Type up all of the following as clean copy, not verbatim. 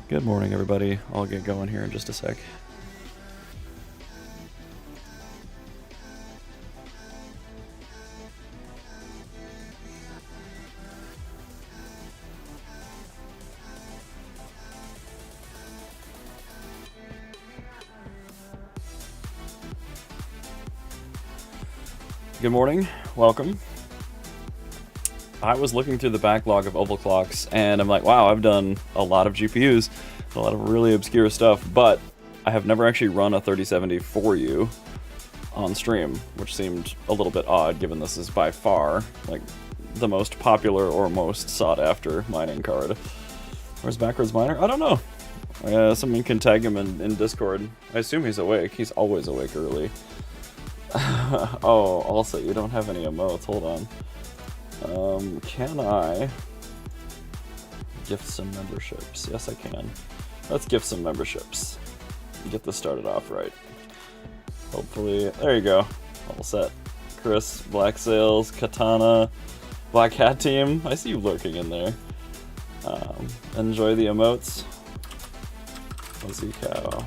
Good morning, everybody. I'll get going here in just a sec. Good morning. Welcome. I was looking through the backlog of overclocks, and I'm like, wow, I've done a lot of GPUs, a lot of really obscure stuff, but I have never actually run a 3070 for you on stream, which seemed a little bit odd, given this is by far, like, the most popular or most sought-after mining card. Where's Backwards Miner? I don't know. Someone can tag him in Discord. I assume he's awake. He's always awake early. Oh, also, you don't have any emotes. Hold on. Can I gift some memberships? Yes, I can. Let's gift some memberships. Get this started off right. Hopefully, there you go. All set. Chris, Black Sails, Katana, Black Hat Team. I see you lurking in there. Enjoy the emotes. Fuzzy Cow.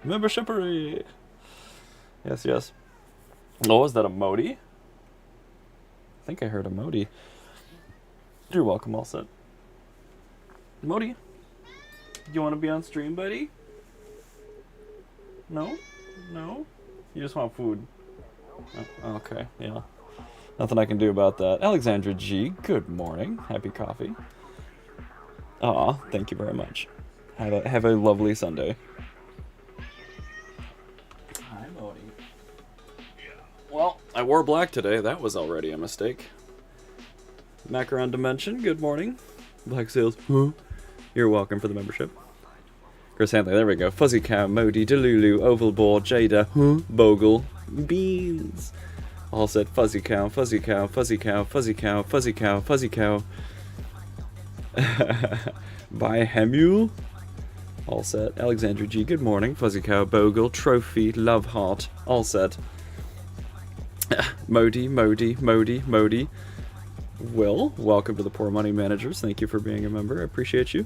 Membershipery! Yes, yes. Oh, was that a Modi? I think I heard a Modi. You're welcome, all set. Modi, you want to be on stream, buddy? No? No? You just want food? Oh, okay, yeah. Nothing I can do about that. Alexandra G, good morning. Happy coffee. Aw, thank you very much. Have a lovely Sunday. Hi, Modi. Well, I wore black today. That was already a mistake. Macaron Dimension, good morning. Black Sails, huh? You're welcome for the membership. Chris Handley, there we go. Fuzzy Cow, Modi, Delulu, Ovalbore, Jada, huh? Bogle, Beans. All set. Fuzzy Cow, Fuzzy Cow, Fuzzy Cow, Fuzzy Cow, Fuzzy Cow, Fuzzy Cow. By Hemule. All set. Alexandra G, good morning. Fuzzy Cow, Bogle, Trophy, Love Heart. All set. Modi, Modi, Modi, Modi. Will, welcome to the Poor Money Managers. Thank you for being a member. I appreciate you.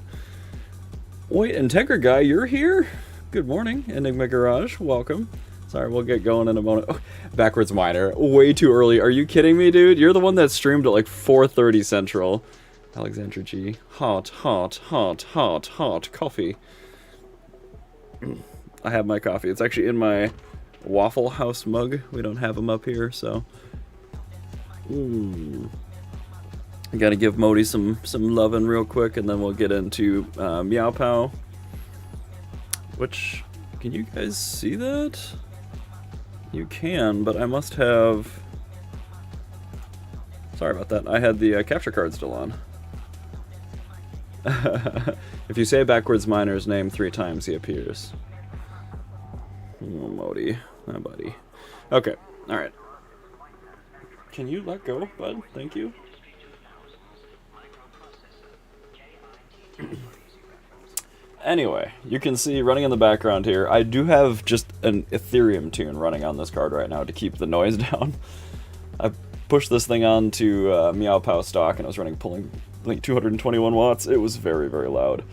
Wait, Integra Guy, you're here? Good morning. Enigma Garage, welcome. Sorry, we'll get going in a moment. Oh, Backwards Miner, way too early. Are you kidding me, dude? You're the one that streamed at like 4:30 Central. Alexandra G. Hot, hot, hot, hot, hot coffee. I have my coffee. It's actually in my Waffle House mug. We don't have them up here, so. I gotta give Modi some loving real quick, and then we'll get into MeowPow. Which, can you guys see that? You can, but I must have. Sorry about that. I had the capture card still on. If you say Backwards Miner's name 3 times, he appears. Oh, Modi. Oh, buddy. Okay, alright. Can you let go, bud? Thank you. Anyway, you can see running in the background here, I do have just an Ethereum tune running on this card right now to keep the noise down. I pushed this thing on to MeowPow stock, and I was pulling like 221 watts. It was very, very loud.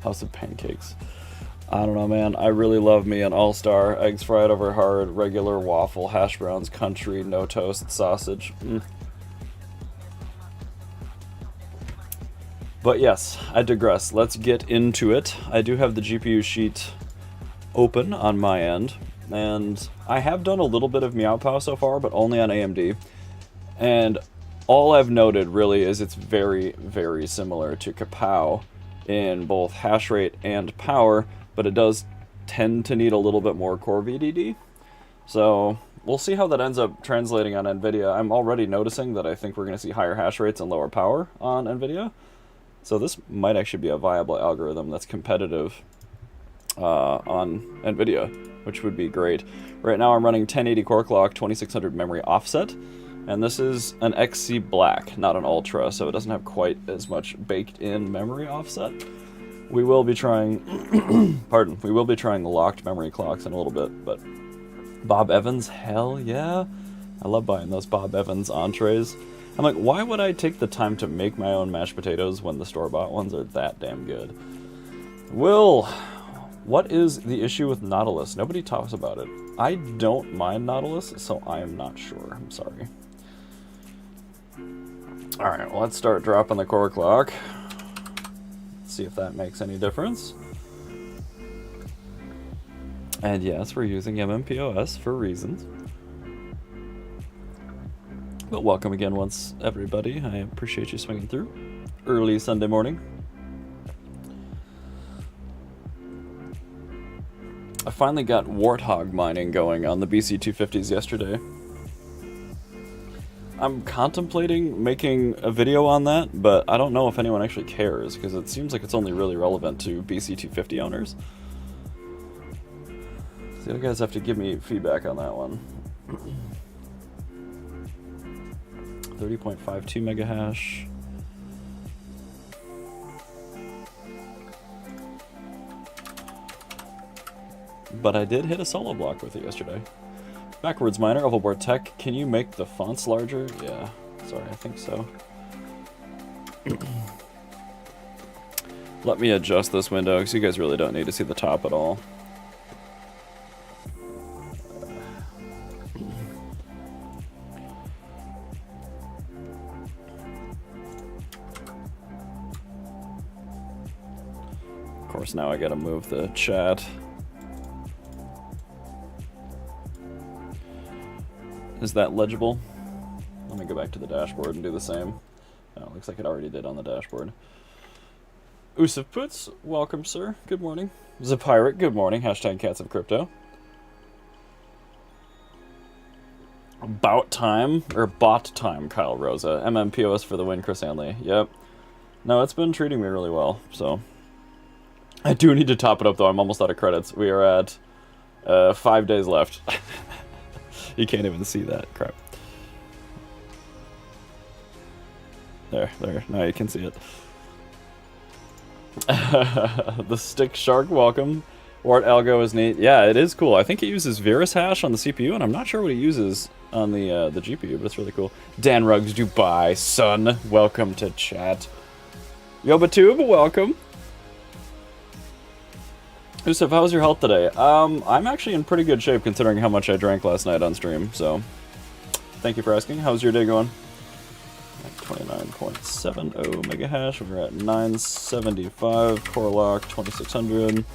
House of Pancakes. I don't know, man. I really love me an all-star. Eggs fried over hard, regular waffle, hash browns, country, no toast, sausage. But yes, I digress. Let's get into it. I do have the GPU sheet open on my end, and I have done a little bit of MeowPow so far, but only on AMD. And all I've noted really is it's very, very similar to Kapow in both hash rate and power, but it does tend to need a little bit more core VDD. So we'll see how that ends up translating on NVIDIA. I'm already noticing that I think we're going to see higher hash rates and lower power on NVIDIA. So this might actually be a viable algorithm that's competitive on NVIDIA, which would be great. Right now I'm running 1080 core clock, 2600 memory offset, and this is an XC Black, not an Ultra, so it doesn't have quite as much baked in memory offset. We will be trying, pardon, we will be trying the locked memory clocks in a little bit, but Bob Evans, hell yeah. I love buying those Bob Evans entrees. I'm like, why would I take the time to make my own mashed potatoes when the store-bought ones are that damn good? Will, what is the issue with Nautilus? Nobody talks about it. I don't mind Nautilus, so I am not sure. I'm sorry. Alright, well, let's start dropping the core clock. See if that makes any difference. And yes, we're using MMPoS for reasons. But welcome again once, everybody. I appreciate you swinging through. Early Sunday morning. I finally got Warthog mining going on the BC250s yesterday. I'm contemplating making a video on that, but I don't know if anyone actually cares, because it seems like it's only really relevant to BC250 owners. So you guys have to give me feedback on that one. 30.52 mega hash. But I did hit a solo block with it yesterday. Backwards miner, Overboard Tech. Can you make the fonts larger? Yeah, sorry, I think so. Let me adjust this window, because you guys really don't need to see the top at all. Of course, now I gotta move the chat. Is that legible? Let me go back to the dashboard and do the same. Oh, looks like it already did on the dashboard. Usuf Puts, welcome, sir. Good morning. Zapirate, good morning. Hashtag Cats of Crypto. About time, or bot time, Kyle Rosa. MMPoS for the win, Chris Hanley. Yep. No, it's been treating me really well, so. I do need to top it up, though. I'm almost out of credits. We are at 5 days left. You can't even see that. Crap. There. Now you can see it. The Stick Shark, welcome. Wart Algo is neat. Yeah, it is cool. I think it uses VirusHash on the CPU, and I'm not sure what it uses on the GPU, but it's really cool. Dan Ruggs Dubai, son. Welcome to chat. YobaTube, welcome. Yusuf, how was your health today? I'm actually in pretty good shape considering how much I drank last night on stream, so thank you for asking. How's your day going? 29.70 mega hash. We're at 975 core lock, 2600.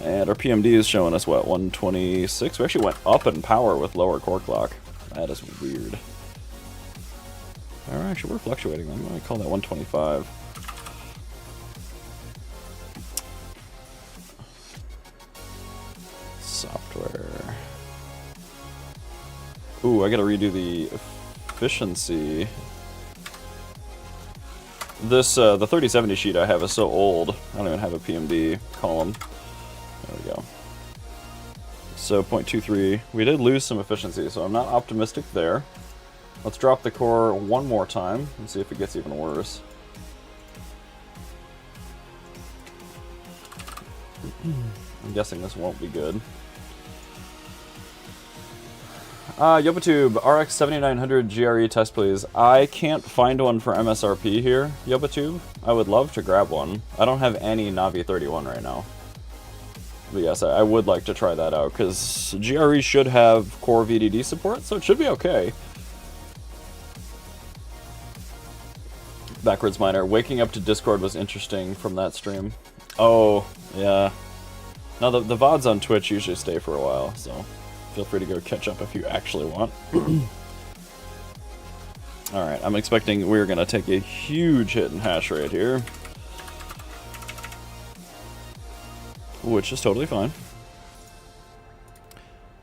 And our PMD is showing us, what, 126? We actually went up in power with lower core clock. That is weird. Alright, actually, we're fluctuating. I'm going to call that 125. Software. Ooh, I gotta redo the efficiency. This, the 3070 sheet I have is so old, I don't even have a PMD column. There we go. So 0.23. We did lose some efficiency, so I'm not optimistic there. Let's drop the core one more time and see if it gets even worse. I'm guessing this won't be good. YobaTube, RX 7900 GRE test please. I can't find one for MSRP here, YobaTube. I would love to grab one. I don't have any Navi 31 right now. But yes, I would like to try that out, because GRE should have core VDD support, so it should be okay. Backwards miner, waking up to Discord was interesting from that stream. Oh, yeah. No, the VODs on Twitch usually stay for a while, so feel free to go catch up if you actually want. Alright, I'm expecting we're going to take a huge hit in hash rate here. Which is totally fine.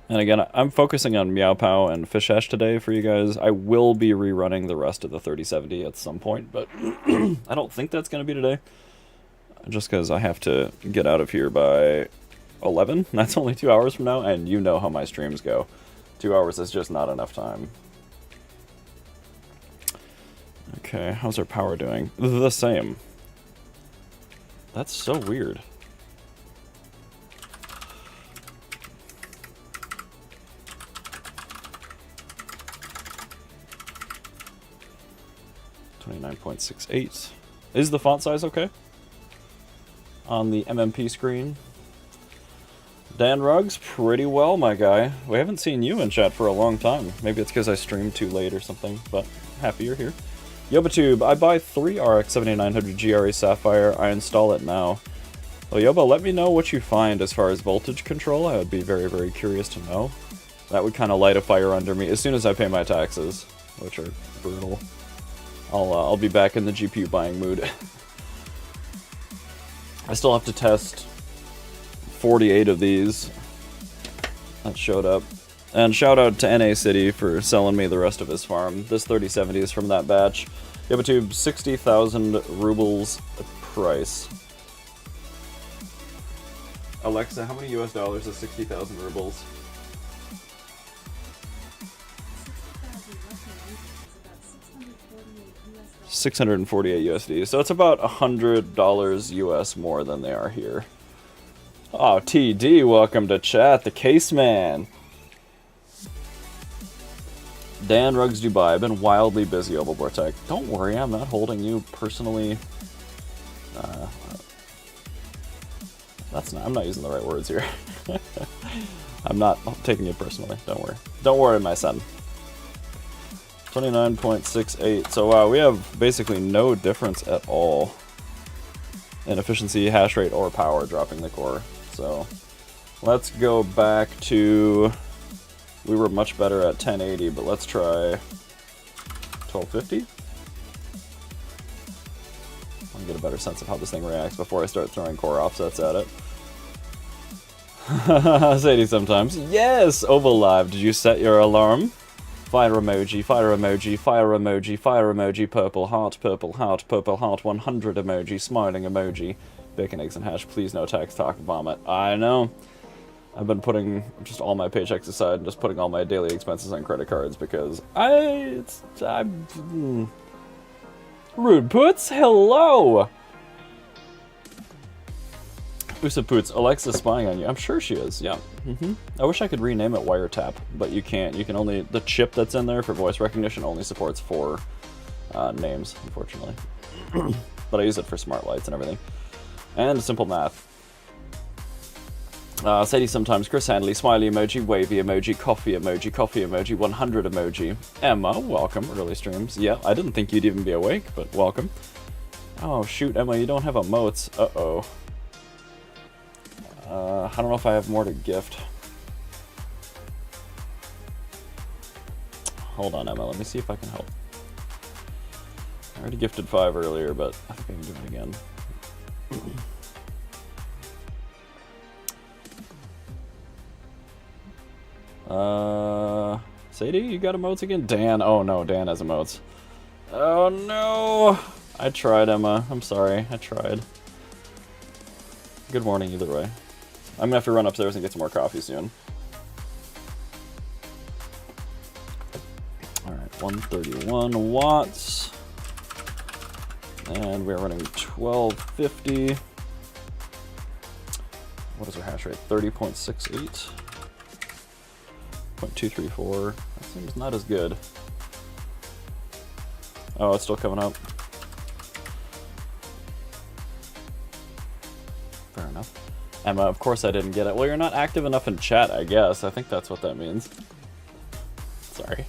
And again, I'm focusing on MeowPow and FishHash today for you guys. I will be rerunning the rest of the 3070 at some point, but I don't think that's going to be today. Just because I have to get out of here by 11. That's only 2 hours from now, and you know how my streams go. 2 hours is just not enough time. Okay, how's our power doing? The same. That's so weird. 29.68. Is the font size okay? On the MMP screen. Dan Ruggs, pretty well, my guy. We haven't seen you in chat for a long time. Maybe it's because I streamed too late or something, but happy you're here. YobaTube, I buy 3 RX 7900 GRE Sapphire. I install it now. Well, Yoba, let me know what you find as far as voltage control. I would be very, very curious to know. That would kind of light a fire under me as soon as I pay my taxes, which are brutal. I'll be back in the GPU buying mood. I still have to test 48 of these that showed up. And shout out to NA City for selling me the rest of his farm. This 3070 is from that batch. YobaTube, 60,000 rubles price. Alexa, how many US dollars is 60,000 rubles? 648 USD. So it's about $100 US more than they are here. Oh, TD, welcome to chat. The Case Man. Dan Ruggs Dubai. I've been wildly busy, Overclocking. Don't worry, I'm not holding you personally. I'm not using the right words here. I'm not taking it personally. Don't worry. Don't worry, my son. 29.68. So wow, we have basically no difference at all in efficiency, hash rate, or power dropping the core. So let's go back to, we were much better at 1080, but let's try 1250. I'll get a better sense of how this thing reacts before I start throwing core offsets at it. Sadie sometimes. Yes! Oval Live, did you set your alarm? Fire emoji, fire emoji, fire emoji, fire emoji, purple heart, 100 emoji, smiling emoji. Bacon, eggs, and hash, please no tax talk, vomit. I know. I've been putting just all my paychecks aside and just putting all my daily expenses on credit cards because Rude Puts, hello! Usa Poots, Alexa's spying on you. I'm sure she is, yeah. I wish I could rename it Wiretap, but you can't. You can only, the chip that's in there for voice recognition only supports 4 names, unfortunately. But I use it for smart lights and everything. And simple math. Sadie sometimes, Chris Handley, smiley emoji, wavy emoji, coffee emoji, 100 emoji. Emma, welcome, early streams. Yeah, I didn't think you'd even be awake, but welcome. Oh shoot, Emma, you don't have emotes. Uh-oh. I don't know if I have more to gift. Hold on, Emma, let me see if I can help. I already gifted 5 earlier, but I think I can do it again. Sadie, you got emotes again? Dan, oh no, Dan has emotes. Oh no! I tried, Emma. I'm sorry, I tried. Good morning either way. I'm gonna have to run upstairs and get some more coffee soon. Alright, 131 watts. And we're running 1250. What is our hash rate? 30.68. 0.234. That seems not as good. Oh, it's still coming up. Fair enough. Emma, of course I didn't get it. Well, you're not active enough in chat, I guess. I think that's what that means. Sorry.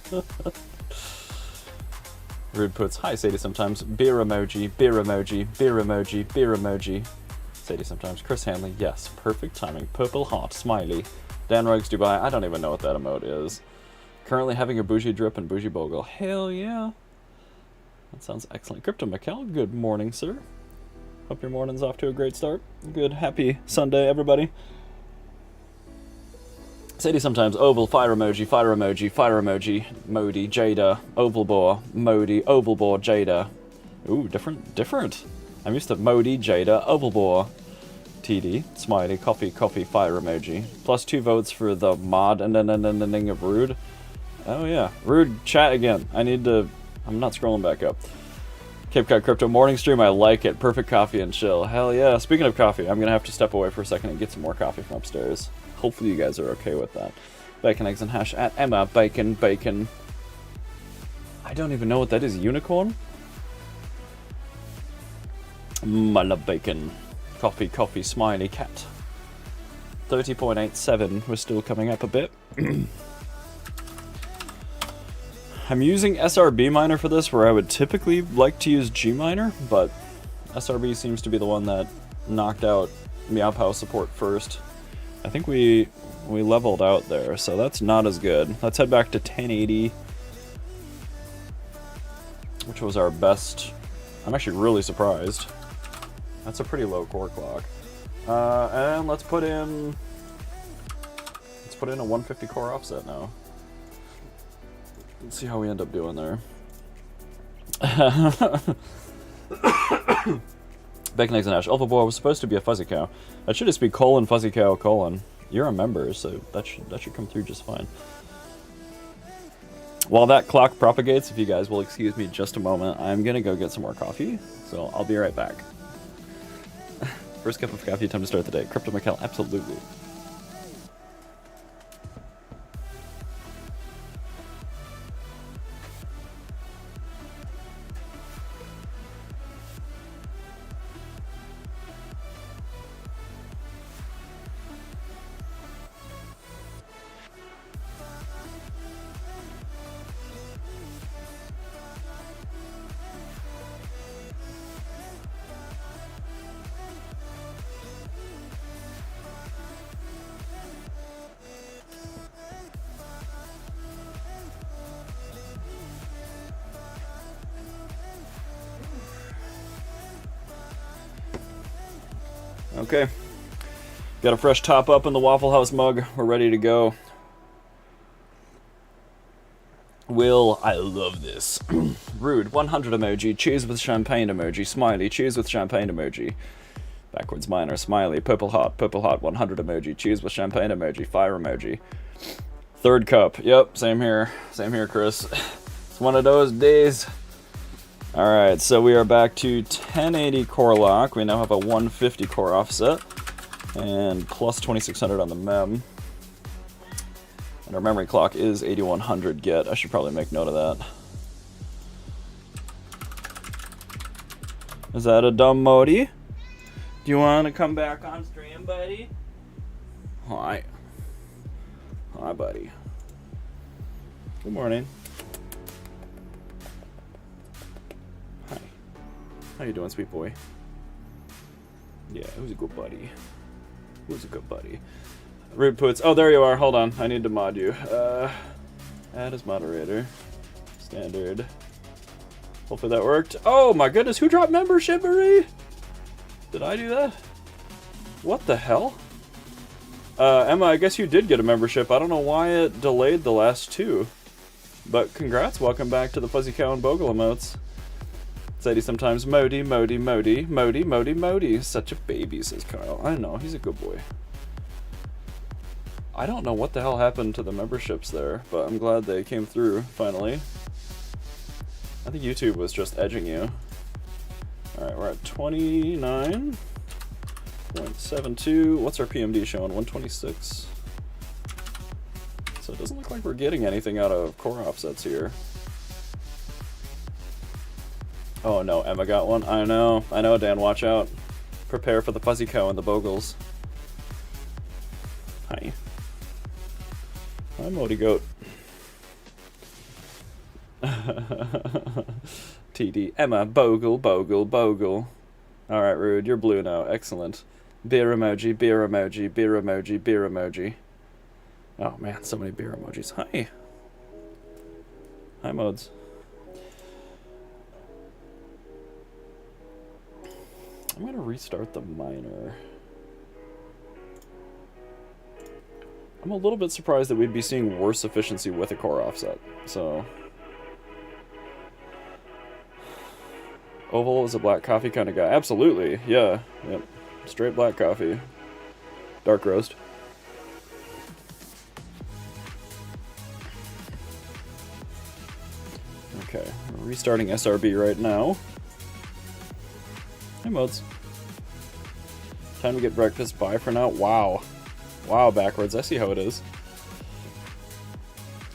Rude Puts. Hi, Sadie sometimes. Beer emoji, beer emoji, beer emoji, beer emoji. Sadie sometimes. Chris Hanley. Yes, perfect timing. Purple heart, smiley. Dan Ruggs Dubai. I don't even know what that emote is. Currently having a bougie drip and bougie bogle. Hell yeah. That sounds excellent. Crypto Mikkel, good morning, sir. Hope your morning's off to a great start. Good, happy Sunday, everybody. Sadie sometimes. Oval, fire emoji, fire emoji, fire emoji. Modi, Jada, oval bore, Modi, oval bore, Jada. Ooh, different. I'm used to Modi, Jada, oval bore. TD, smiley, coffee, fire emoji. Plus 2 votes for the mod and then ending of Rude. Oh yeah, Rude, chat again. I'm not scrolling back up. Cape Cod Crypto morning stream, I like it. Perfect coffee and chill. Hell yeah. Speaking of coffee, I'm gonna have to step away for a second and get some more coffee from upstairs. Hopefully you guys are okay with that. Bacon, eggs, and hash at Emma. Bacon. I don't even know what that is. Unicorn? I love bacon. Coffee, coffee, smiley cat. 30.87, we're still coming up a bit. I'm using SRB miner for this, where I would typically like to use G miner, but SRB seems to be the one that knocked out MeowPow support first. I think we leveled out there, so that's not as good. Let's head back to 1080, which was our best. I'm actually really surprised. That's a pretty low core clock. And let's put in a 150 core offset now. Let's see how we end up doing there. Bacon, eggs, and ash. Alpha boy was supposed to be a fuzzy cow. That should just be colon fuzzy cow colon. You're a member, so that should come through just fine. While that clock propagates, if you guys will excuse me just a moment, I'm gonna go get some more coffee. So I'll be right back. First cup of coffee, time to start the day. Crypto Mikel, absolutely. Okay, got a fresh top up in the Waffle House mug. We're ready to go. Will, I love this. Rude, 100 emoji. Cheers with champagne emoji. Smiley, cheers with champagne emoji. Backwards miner, smiley. Purple heart, 100 emoji. Cheers with champagne emoji. Fire emoji. Third cup. Yep, same here. Same here, Chris. It's one of those days. Alright, so we are back to 1080 core lock. We now have a 150 core offset. And plus 2600 on the mem. And our memory clock is 8100 get. I should probably make note of that. Is that a dumb Modi? Do you want to come back on stream, buddy? Hi. Hi, buddy. Good morning. Hi. How you doing, sweet boy? Yeah, who's a good buddy? Who's a good buddy? Rude puts. Oh, there you are. Hold on. I need to mod you. Add as moderator. Standard. Hopefully that worked. Oh my goodness, who dropped membership, Marie? Did I do that? What the hell? Emma, I guess you did get a membership. I don't know why it delayed the last two. But congrats, welcome back to the Fuzzy Cow and Bogle emotes. Sadie sometimes Modi, Modi, Modi, Modi, Modi, Modi. Such a baby, says Kyle. I know, he's a good boy. I don't know what the hell happened to the memberships there, but I'm glad they came through, finally. I think YouTube was just edging you. Alright, we're at 29.72. What's our PMD showing? 126. So it doesn't look like we're getting anything out of core offsets here. Oh no, Emma got one. I know, Dan, watch out. Prepare for the Fuzzy Cow and the Bogles. Hi. Hi, Modi Goat. TD. Emma, Bogle, Bogle, Bogle. Alright, Rude, you're blue now. Excellent. Beer emoji, beer emoji, beer emoji, beer emoji. Oh man, so many beer emojis. Hi. Hi, Modes. I'm gonna restart the miner. I'm a little bit surprised that we'd be seeing worse efficiency with a core offset, so... Oval is a black coffee kind of guy. Absolutely, yeah. Yep. Straight black coffee. Dark roast. Okay, we're restarting SRB right now. Hey, Modes. Time to get breakfast. Bye for now. Wow. Wow, backwards. I see how it is.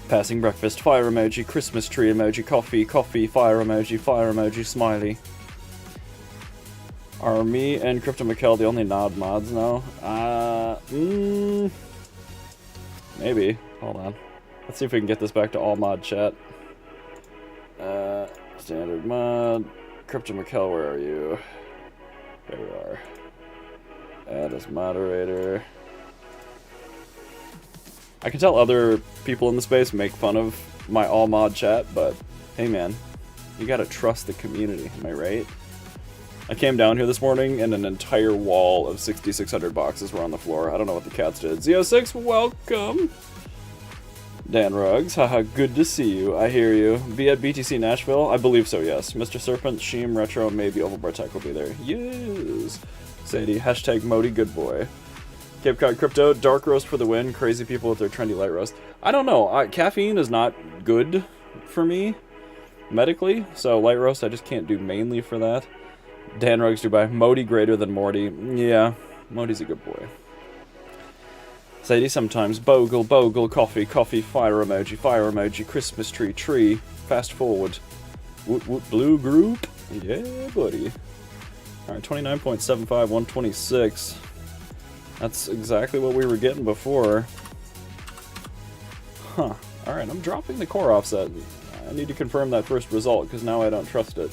Passing breakfast, fire emoji, Christmas tree emoji, coffee, coffee, fire emoji, smiley. Are me and Crypto Mikkel the only Nod mods now? Maybe. Hold on. Let's see if we can get this back to all mod chat. Standard mod. Crypto Mikkel, where are you? There we are. Add as moderator. I can tell other people in the space make fun of my all mod chat, but hey man, you gotta trust the community, am I right? I came down here this morning and an entire wall of 6,600 boxes were on the floor. I don't know what the cats did. Z06, welcome! Dan Ruggs, haha, good to see you. I hear you. Be at BTC Nashville? I believe so, yes. Mr. Serpent, Sheem, Retro, maybe Overbar Tech will be there. Yes! Sadie, hashtag Modi, good boy. Cape Cod Crypto, dark roast for the win. Crazy people with their trendy light roast. I don't know. Caffeine is not good for me medically, so light roast I just can't do mainly for that. Dan Ruggs Dubai, Modi greater than Morty. Yeah, Modi's a good boy. Sadie sometimes. Bogle, Bogle, coffee, coffee, fire emoji, Christmas tree, tree. Fast forward. Woot woot blue group. Yeah, buddy. Alright, 29.75, 126. That's exactly what we were getting before. Huh. Alright, I'm dropping the core offset. I need to confirm that first result, because now I don't trust it.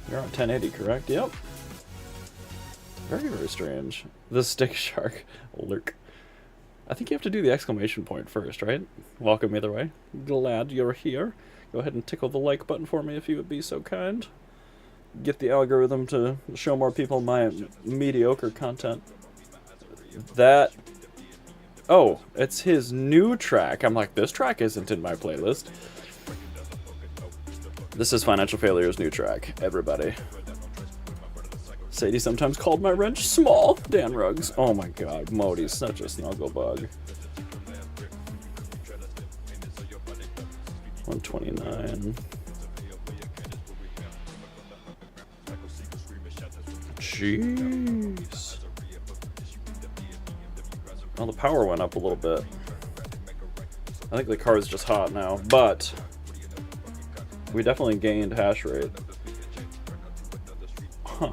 You're on 1080, correct? Yep. Very, very strange. The stick shark lurk. I think you have to do the exclamation point first, right? Welcome either way. Glad you're here. Go ahead and tickle the like button for me if you would be so kind. Get the algorithm to show more people my mediocre content. That... Oh, it's his new track. I'm like, this track isn't in my playlist. This is Financial Failure's new track, everybody. Sadie sometimes called my wrench small. Dan Ruggs. Oh my god, Modi's such a snuggle bug. 129. Jeez. Well, the power went up a little bit. I think the card's just hot now, but we definitely gained hash rate. Huh.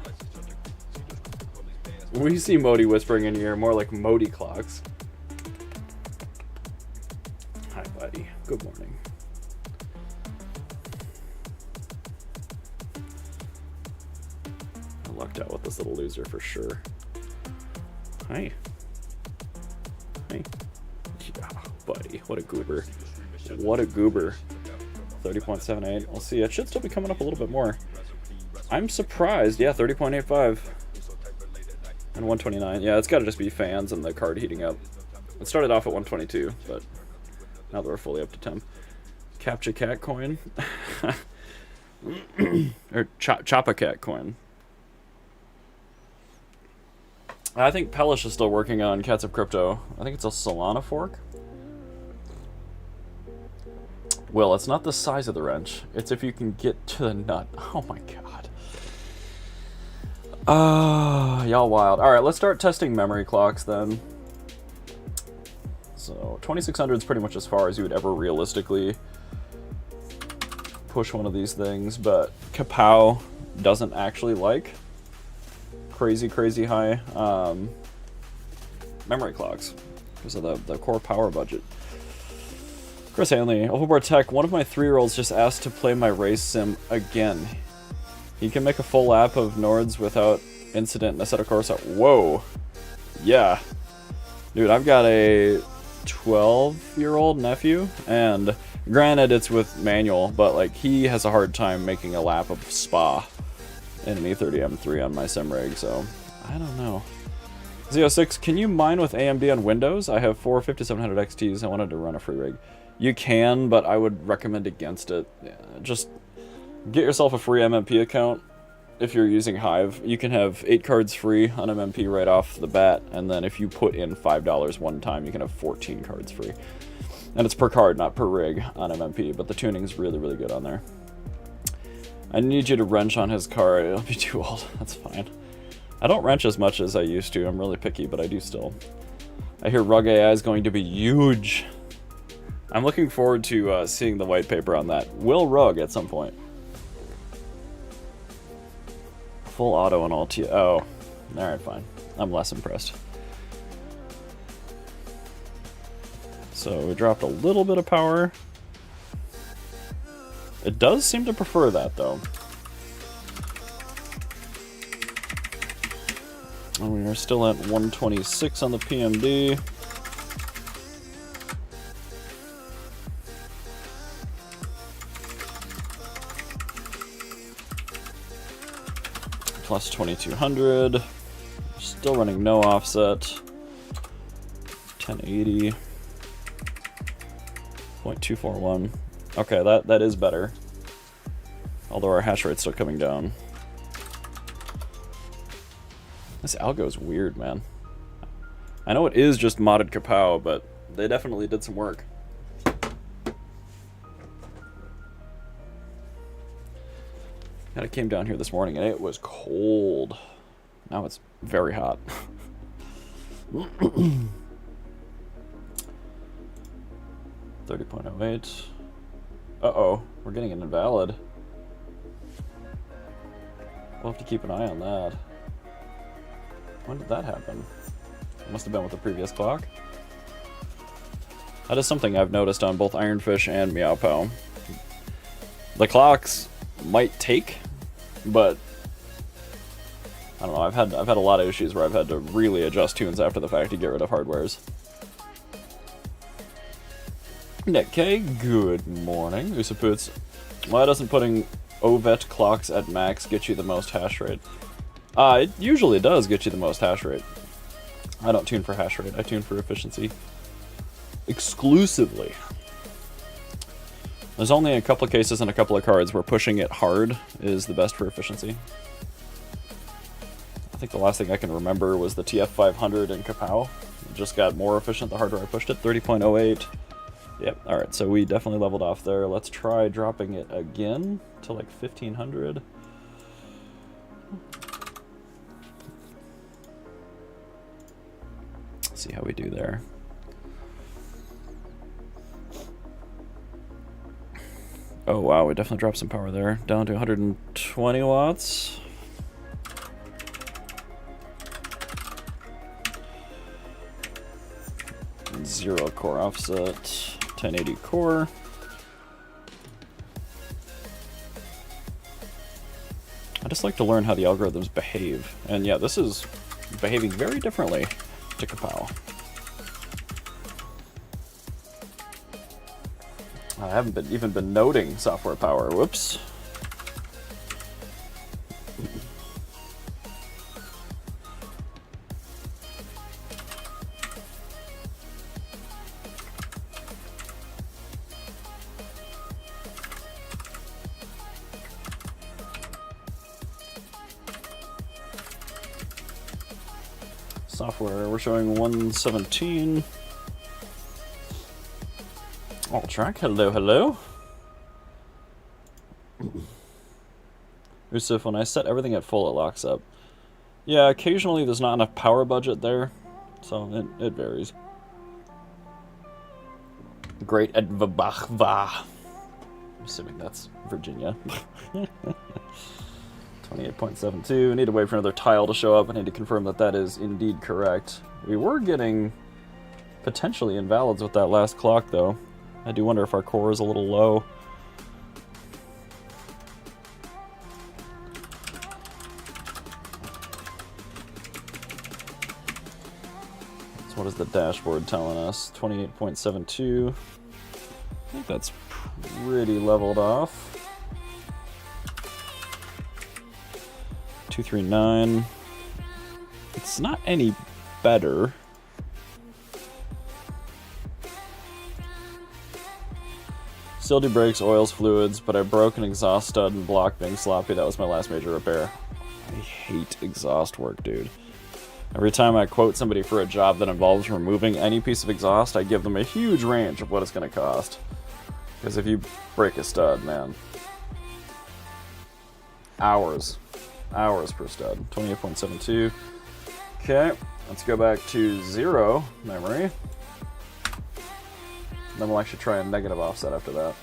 We see Modi whispering in your ear, more like Modi clocks. Hi, buddy. Good morning. I lucked out with this little loser for sure. Hi. Hey. Yeah, buddy. What a goober. What a goober. 30.78. We'll see. It should still be coming up a little bit more. I'm surprised. Yeah, 30.85. And 129. Yeah, it's got to just be fans and the card heating up. It started off at 122, but now that we're fully up to 10. Captcha Cat coin. Or Choppa Cat coin. I think Pellish is still working on Cats of Crypto. I think it's a Solana fork. Well, it's not the size of the wrench. It's if you can get to the nut. Oh my god. Y'all wild. Alright, let's start testing memory clocks then. So, 2600 is pretty much as far as you would ever realistically push one of these things, but Kapow doesn't actually like crazy high memory clocks because of the core power budget. Chris Hanley, Overboard Tech, one of my 3-year-olds just asked to play my race sim again. He can make a full lap of Nords without incident in Assetto Corsa. Whoa. Yeah. Dude, I've got a 12-year-old nephew, and granted it's with manual, but like he has a hard time making a lap of Spa in an E30 M3 on my sim rig, so I don't know. Z06, can you mine with AMD on Windows? I have 4 5700 XTs. I wanted to run a free rig. You can, but I would recommend against it. Yeah, just get yourself a free MMP account. If you're using Hive, you can have 8 cards free on MMP right off the bat, and then if you put in $5 one time, you can have 14 cards free. And it's per card, not per rig on MMP, but the tuning's really good on there. I need you to wrench on his car. It'll be too old. That's fine. I don't wrench as much as I used to. I'm really picky, but I do still. I hear Rug AI is going to be huge. I'm looking forward to seeing the white paper on that. Will Rug at some point. Full auto and all T. Oh, alright, fine. I'm less impressed. So we dropped a little bit of power. It does seem to prefer that, though. And we are still at 126 on the PMD. Plus 2200. Still running no offset. 1080. 0.241. Okay, that is better. Although our hash rate's still coming down. This algo is weird, man. I know it is just modded kapow, but they definitely did some work. And it came down here this morning and it was cold. Now it's very hot. 30.08. Uh-oh, we're getting an invalid. We'll have to keep an eye on that. When did that happen? It must have been with the previous clock. That is something I've noticed on both Ironfish and MeowPow. The clocks might take, but I don't know, I've had a lot of issues where I've had to really adjust tunes after the fact to get rid of hardwares. Nick K, good morning. Usaputs, why doesn't putting OVET clocks at max get you the most hash rate? It usually does get you the most hash rate. I don't tune for hash rate, I tune for efficiency. Exclusively. There's only a couple of cases and a couple of cards where pushing it hard is the best for efficiency. I think the last thing I can remember was the TF500 in kapow. It just got more efficient the harder I pushed it, 30.08. Yep, alright, so we definitely leveled off there. Let's try dropping it again to like 1500. Let's see how we do there. Oh wow, we definitely dropped some power there. Down to 120 watts. Zero core offset, 1080 core. I just like to learn how the algorithms behave. And yeah, this is behaving very differently to kapow. I haven't even been noting software power. Whoops. Software, we're showing 117. All track, hello, hello. Usuf, when I set everything at full, it locks up. Yeah, occasionally there's not enough power budget there, so it varies. Great Edvabachva. I'm assuming that's Virginia. 28.72. Need to wait for another tile to show up. I need to confirm that that is indeed correct. We were getting potentially invalids with that last clock, though. I do wonder if our core is a little low. So what is the dashboard telling us? 28.72. I think that's pretty leveled off. 239. It's not any better. Still do brakes, oils, fluids, but I broke an exhaust stud and block being sloppy. That was my last major repair. I hate exhaust work, dude. Every time I quote somebody for a job that involves removing any piece of exhaust, I give them a huge range of what it's going to cost. Because if you break a stud, man, hours per stud. 28.72. Okay, let's go back to 0 memory. Then we'll actually try a negative offset after that.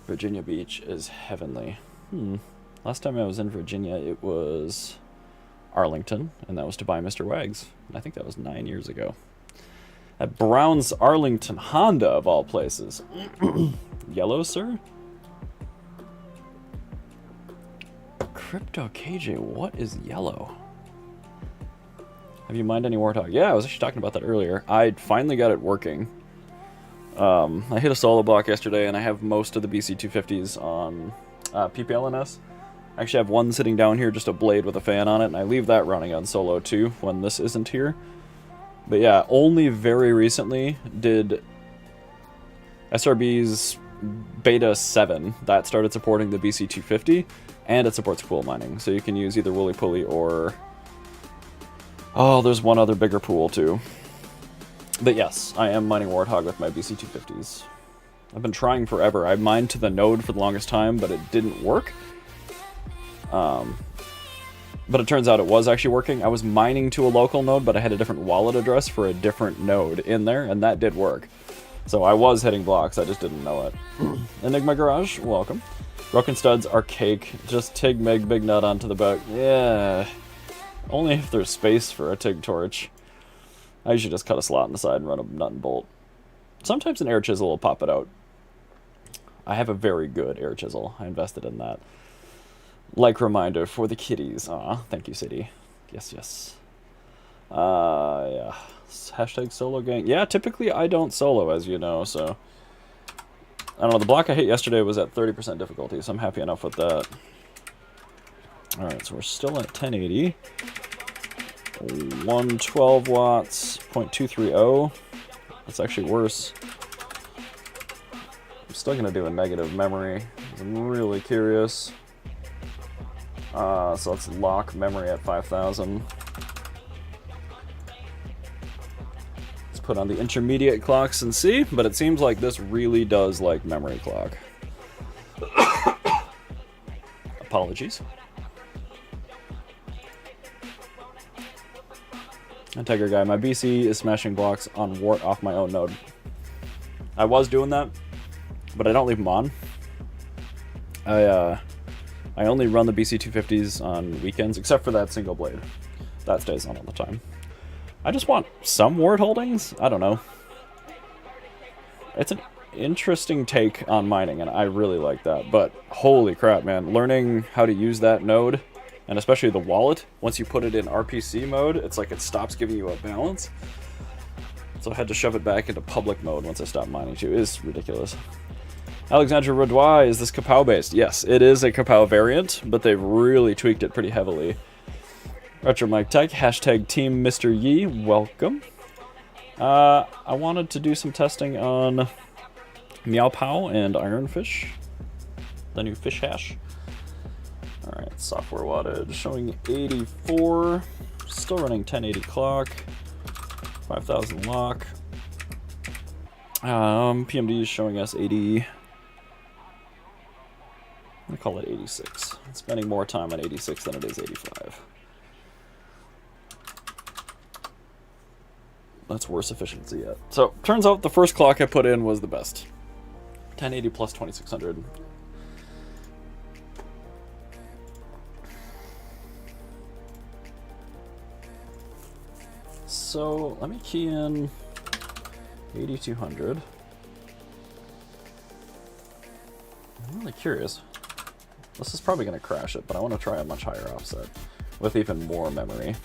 Virginia Beach is heavenly. Last time I was in Virginia, it was Arlington, and that was to buy Mr. Wags. And I think that was 9 years ago. At Brown's Arlington Honda, of all places. Yellow, sir? Crypto KJ, what is yellow? Have you mined any Warthog? Yeah, I was actually talking about that earlier. I finally got it working. I hit a solo block yesterday, and I have most of the BC250s on PPLNS. I actually have one sitting down here, just a blade with a fan on it, and I leave that running on solo too when this isn't here. But yeah, only very recently did SRB's Beta 7 that started supporting the BC250, and it supports pool mining, so you can use either Wooly Pulley or... oh, there's one other bigger pool too. But yes, I am mining Warthog with my BC250s. I've been trying forever. I mined to the node for the longest time, but it didn't work. But it turns out it was actually working. I was mining to a local node, but I had a different wallet address for a different node in there, and that did work. So I was hitting blocks, I just didn't know it. Enigma Garage, welcome. Broken Studs, Archaic, just TIG Meg Big Nut onto the back. Yeah, only if there's space for a TIG torch. I usually just cut a slot in the side and run a nut and bolt. Sometimes an air chisel will pop it out. I have a very good air chisel. I invested in that. Like reminder for the kitties. Aw, thank you, City. Yes, yes. Yeah. Hashtag solo gang. Yeah, typically I don't solo, as you know, so... I don't know, the block I hit yesterday was at 30% difficulty, so I'm happy enough with that. Alright, so we're still at 1080. 112 watts, 0.230. That's actually worse. I'm still going to do a negative memory, because I'm really curious. So let's lock memory at 5,000. Let's put on the intermediate clocks and see, but it seems like this really does like memory clock. Apologies. Tiger Guy, my BC is smashing blocks on Wart off my own node. I was doing that, but I don't leave them on. I only run the BC250s on weekends, except for that single blade. That stays on all the time. I just want some Wart holdings? I don't know. It's an interesting take on mining, and I really like that. But holy crap, man. Learning how to use that node, and especially the wallet, once you put it in RPC mode, it's like it stops giving you a balance. So I had to shove it back into public mode once I stopped mining too. It is ridiculous. Alexandra Radois, is this Kapow based? Yes, it is a Kapow variant, but they've really tweaked it pretty heavily. Retro Mike Tech, hashtag Team Mr. Yee, welcome. I wanted to do some testing on MeowPow and Ironfish, the new FishHash. Alright, software wattage showing 84, still running 1080 clock, 5,000 lock. PMD is showing us 80. I'm gonna call it 86. I'm spending more time on 86 than it is 85. That's worse efficiency yet. So, turns out the first clock I put in was the best. 1080 plus 2600. So, let me key in 8200. I'm really curious. This is probably going to crash it, but I want to try a much higher offset with even more memory.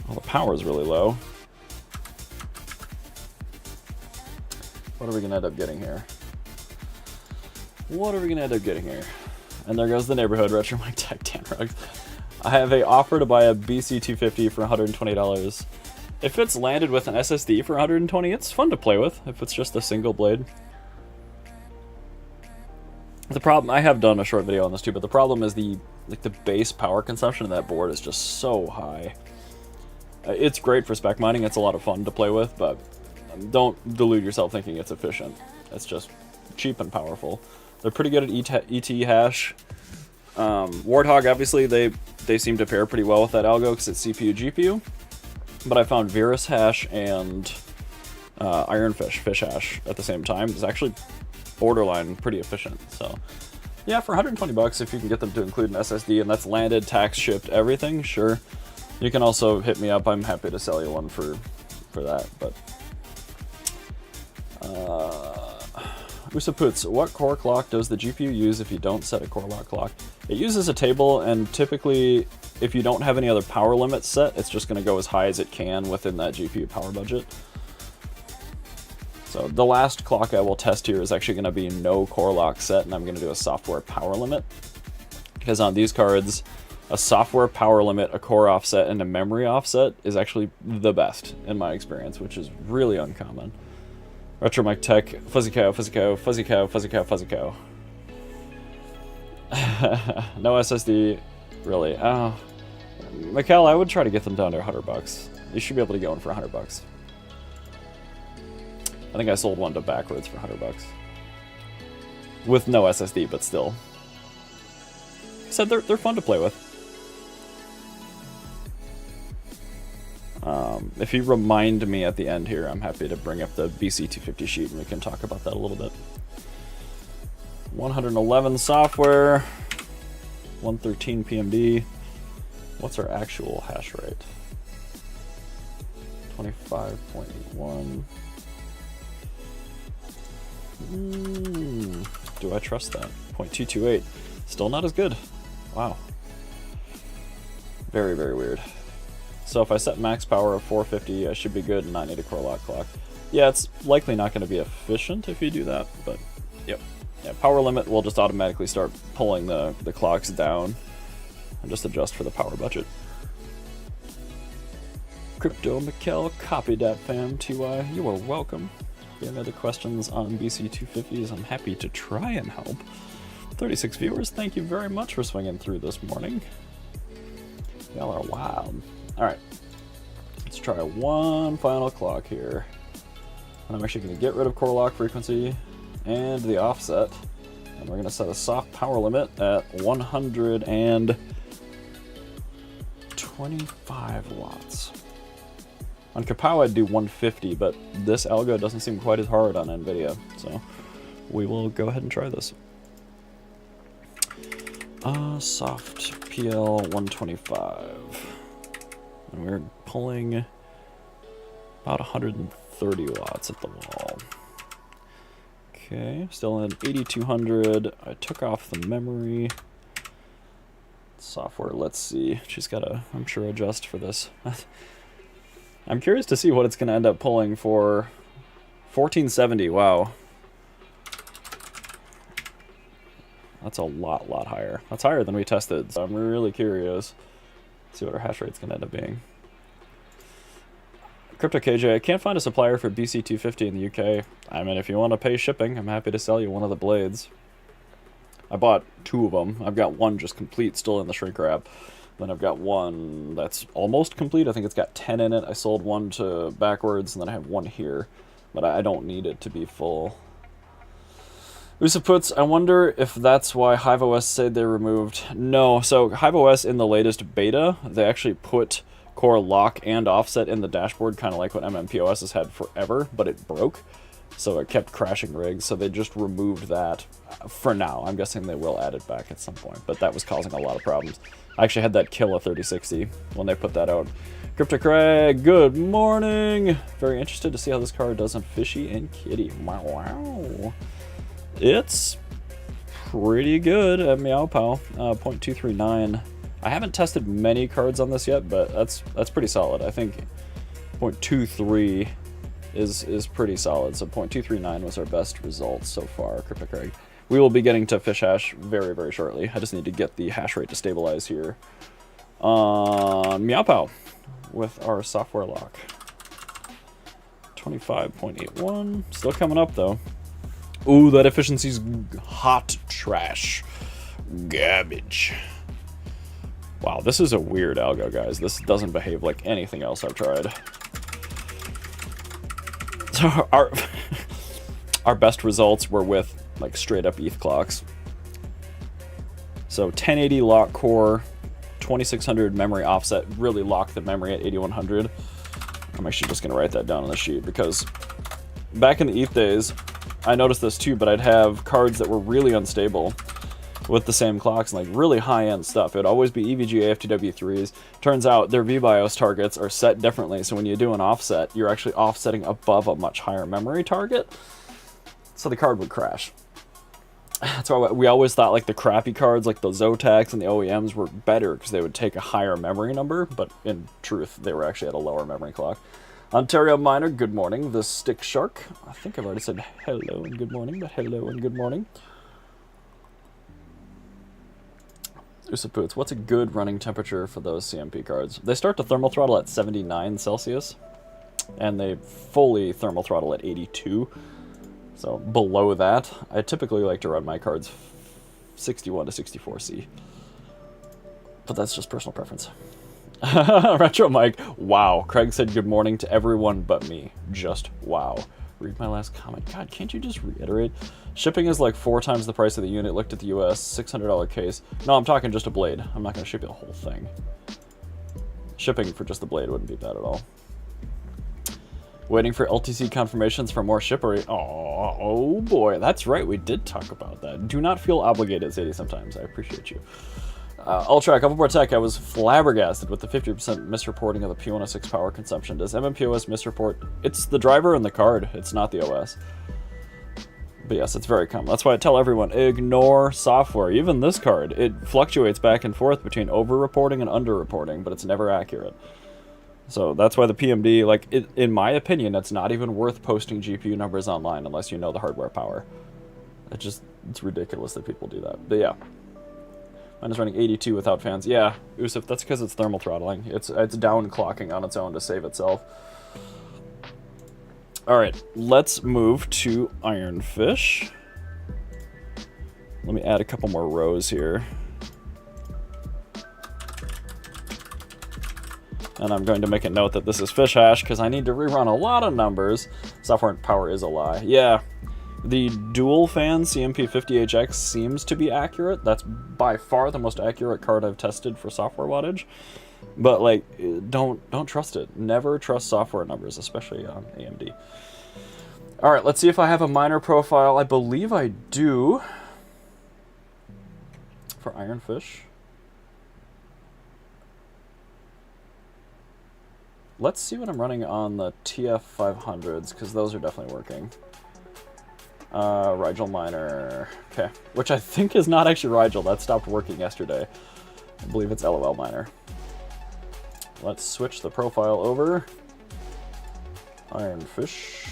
Well, the power is really low. What are we going to end up getting here? What are we going to end up getting here? And there goes the neighborhood, Retro Mike Tech Tanrugs. I have a offer to buy a BC250 for $120. If it's landed with an SSD for $120, it's fun to play with, if it's just a single blade. The problem, I have done a short video on this too, but the problem is the base power consumption of that board is just so high. It's great for spec mining, it's a lot of fun to play with, but don't delude yourself thinking it's efficient. It's just cheap and powerful. They're pretty good at ET hash. Warthog, obviously, they seem to pair pretty well with that algo because it's CPU GPU. But I found Virus hash and Ironfish FishHash at the same time is actually borderline pretty efficient. So yeah, for 120 bucks, if you can get them to include an SSD and that's landed, tax, shipped, everything, sure. You can also hit me up. I'm happy to sell you one for that. But Usaputs, what core clock does the GPU use if you don't set a core lock clock? It uses a table, and typically, if you don't have any other power limits set, it's just going to go as high as it can within that GPU power budget. So the last clock I will test here is actually going to be no core lock set, and I'm going to do a software power limit. Because on these cards, a software power limit, a core offset, and a memory offset is actually the best in my experience, which is really uncommon. Retromech Tech, Fuzzy Cow, Fuzzy Cow, Fuzzy Cow, Fuzzy Cow, Fuzzy Cow. No SSD, really. Oh, Mikkel, I would try to get them down to 100 bucks. You should be able to get one for 100 bucks. I think I sold one to Backwards for 100 bucks. With no SSD, but still. So they're fun to play with. If you remind me at the end here, I'm happy to bring up the BC250 sheet and we can talk about that a little bit. 111 software, 113 PMD. What's our actual hash rate? 25.81. Do I trust that? 0.228. Still not as good. Wow. Very, very weird. So if I set max power of 450, I should be good and not need a core lock clock. Yeah, it's likely not going to be efficient if you do that, but yep. Yeah, power limit will just automatically start pulling the clocks down and just adjust for the power budget. Crypto Mikkel, copy that fam, TY, you are welcome. If you have other questions on BC250s, I'm happy to try and help. 36 viewers, thank you very much for swinging through this morning. Y'all are wild. Alright, let's try one final clock here. And I'm actually going to get rid of core lock frequency and the offset. And we're going to set a soft power limit at 125 watts. On Kapow I'd do 150, but this algo doesn't seem quite as hard on NVIDIA. So we will go ahead and try this. Soft PL 125. And we're pulling about 130 watts at the wall. Okay, still in 8200. I took off the memory. Software, let's see. She's got to, I'm sure, adjust for this. I'm curious to see what it's going to end up pulling for 1470. Wow. That's a lot higher. That's higher than we tested, so I'm really curious. See what our hash rate's going to end up being. Crypto KJ, I can't find a supplier for BC250 in the UK. I mean, if you want to pay shipping, I'm happy to sell you one of the blades. I bought two of them. I've got one just complete, still in the shrink wrap. Then I've got one that's almost complete. I think it's got 10 in it. I sold one to Backwards, and then I have one here. But I don't need it to be full. Usaputs, I wonder if that's why HiveOS said they removed... No, so HiveOS in the latest beta, they actually put core lock and offset in the dashboard, kind of like what MMPoS has had forever, but it broke. So it kept crashing rigs, so they just removed that for now. I'm guessing they will add it back at some point, but that was causing a lot of problems. I actually had that kill a 3060 when they put that out. Crypto Craig, good morning! Very interested to see how this card does on Fishy and Kitty. Wow. It's pretty good at MeowPow, 0.239. I haven't tested many cards on this yet, but that's pretty solid. I think 0.23 is pretty solid, so 0.239 was our best result so far, Crypto Craig. We will be getting to FishHash very, very shortly. I just need to get the hash rate to stabilize here on MeowPow with our software lock. 25.81, still coming up though. Ooh, that efficiency's hot trash. Garbage. Wow, this is a weird algo, guys. This doesn't behave like anything else I've tried. So our best results were with like straight up ETH clocks. So 1080 lock core, 2600 memory offset, really lock the memory at 8100. I'm actually just gonna write that down on the sheet because back in the ETH days, I noticed this too, but I'd have cards that were really unstable with the same clocks and like really high-end stuff. It would always be EVGA FTW3s. Turns out their VBIOS targets are set differently, so when you do an offset, you're actually offsetting above a much higher memory target, so the card would crash. That's why we always thought like the crappy cards, like the Zotacs and the OEMs, were better because they would take a higher memory number, but in truth, they were actually at a lower memory clock. Ontario Miner, good morning. The Stick Shark, I think I've already said hello and good morning, but hello and good morning. Usapoots, what's a good running temperature for those CMP cards? They start to thermal throttle at 79 Celsius, and they fully thermal throttle at 82. So below that, I typically like to run my cards 61 to 64 C. But that's just personal preference. Retro Mike, wow. Craig said good morning to everyone but me. Just wow. Read my last comment. God, can't you just reiterate? Shipping is like 4 times the price of the unit. Looked at the US, $600 case. No, I'm talking just a blade. I'm not going to ship you the whole thing. Shipping for just the blade wouldn't be bad at all. Waiting for LTC confirmations for more shippery. Oh boy, that's right. We did talk about that. Do not feel obligated, Sadie, sometimes. I appreciate you. Ultra, Overboard Tech, I was flabbergasted with the 50% misreporting of the P106 power consumption. Does MMPoS misreport? It's the driver and the card. It's not the OS. But yes, it's very common. That's why I tell everyone, ignore software. Even this card, it fluctuates back and forth between over-reporting and under-reporting, but it's never accurate. So that's why the PMD, like, in my opinion, it's not even worth posting GPU numbers online unless you know the hardware power. It's ridiculous that people do that. But yeah. Mine is running 82 without fans. Yeah, Usif, that's because it's thermal throttling. It's down clocking on its own to save itself. Alright, let's move to Ironfish. Let me add a couple more rows here. And I'm going to make a note that this is FishHash because I need to rerun a lot of numbers. Software power is a lie. Yeah, the dual fan CMP50HX seems to be accurate. That's by far the most accurate card I've tested for software wattage. But like, don't trust it. Never trust software numbers, especially on AMD. All right, let's see if I have a miner profile. I believe I do for Ironfish. Let's see what I'm running on the TF500s, because those are definitely working. Rigel Miner. Okay. Which I think is not actually Rigel. That stopped working yesterday. I believe it's LOL Miner. Let's switch the profile over. Ironfish.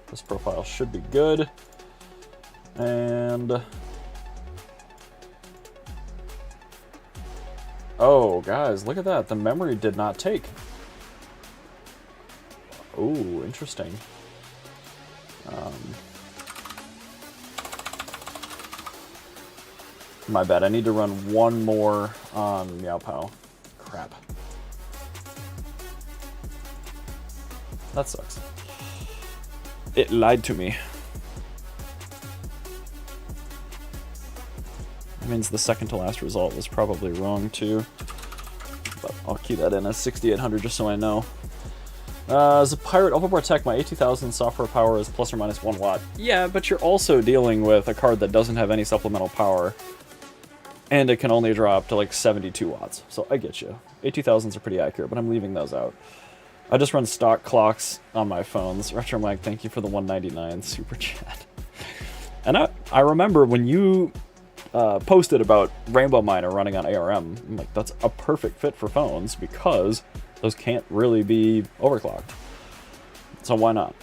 This profile should be good. And... oh, guys, look at that. The memory did not take. Oh, interesting. My bad, I need to run one more on MeowPow. Crap. That sucks. It lied to me. That means the second to last result was probably wrong too. But I'll keep that in as 6800 just so I know. As a pirate, Overboard Tech, my 80,000 software power is plus or minus 1 watt. Yeah, but you're also dealing with a card that doesn't have any supplemental power. And it can only draw up to like 72 watts. So I get you. 80,000s are pretty accurate, but I'm leaving those out. I just run stock clocks on my phones. Retro Mike, thank you for the 199 super chat. And I remember when you posted about Rainbow Miner running on ARM, I'm like, that's a perfect fit for phones because those can't really be overclocked. So why not?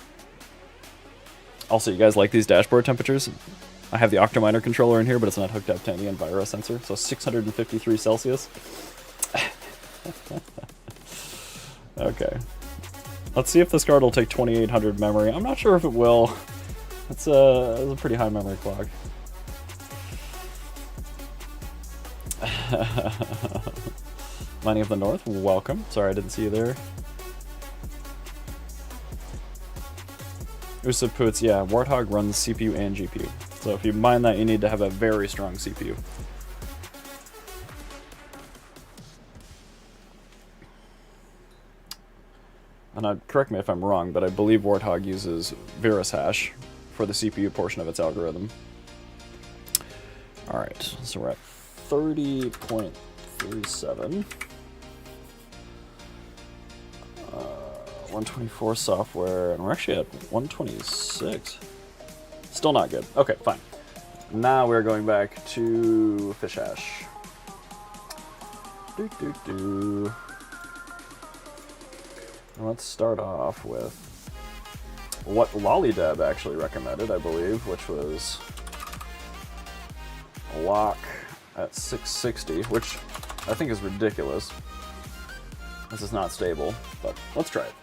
Also, you guys like these dashboard temperatures? I have the Octominer controller in here, but it's not hooked up to any Enviro sensor. So 653 Celsius. Okay. Let's see if this card will take 2800 memory. I'm not sure if it will. It's a pretty high memory clock. Mining of the North, welcome. Sorry I didn't see you there. Usapoots, yeah, Warthog runs CPU and GPU. So if you mine that, you need to have a very strong CPU. And correct me if I'm wrong, but I believe Warthog uses FishHash for the CPU portion of its algorithm. Alright, so we're at 30.37. 124 software, and we're actually at 126. Still not good. Okay, fine. Now we're going back to FishHash. Let's start off with what Lollydeb actually recommended, I believe, which was a lock at 660, which I think is ridiculous. This is not stable, but let's try it.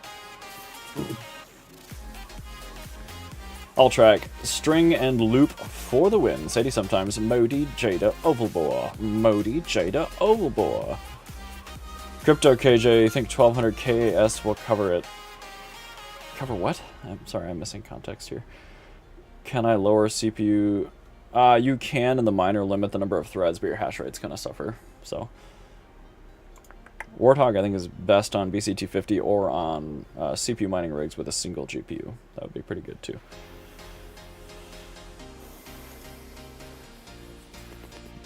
I'll track string and loop for the win. Sadie sometimes Modi Jada Ovalbore. Modi Jada Ovalbore. Crypto KJ, I think 1200 KS will cover it. Cover what? I'm sorry, I'm missing context here. Can I lower CPU? You can in the miner limit the number of threads, but your hash rate's gonna suffer. So Warthog, I think, is best on BC250 or on CPU mining rigs with a single GPU. That would be pretty good too.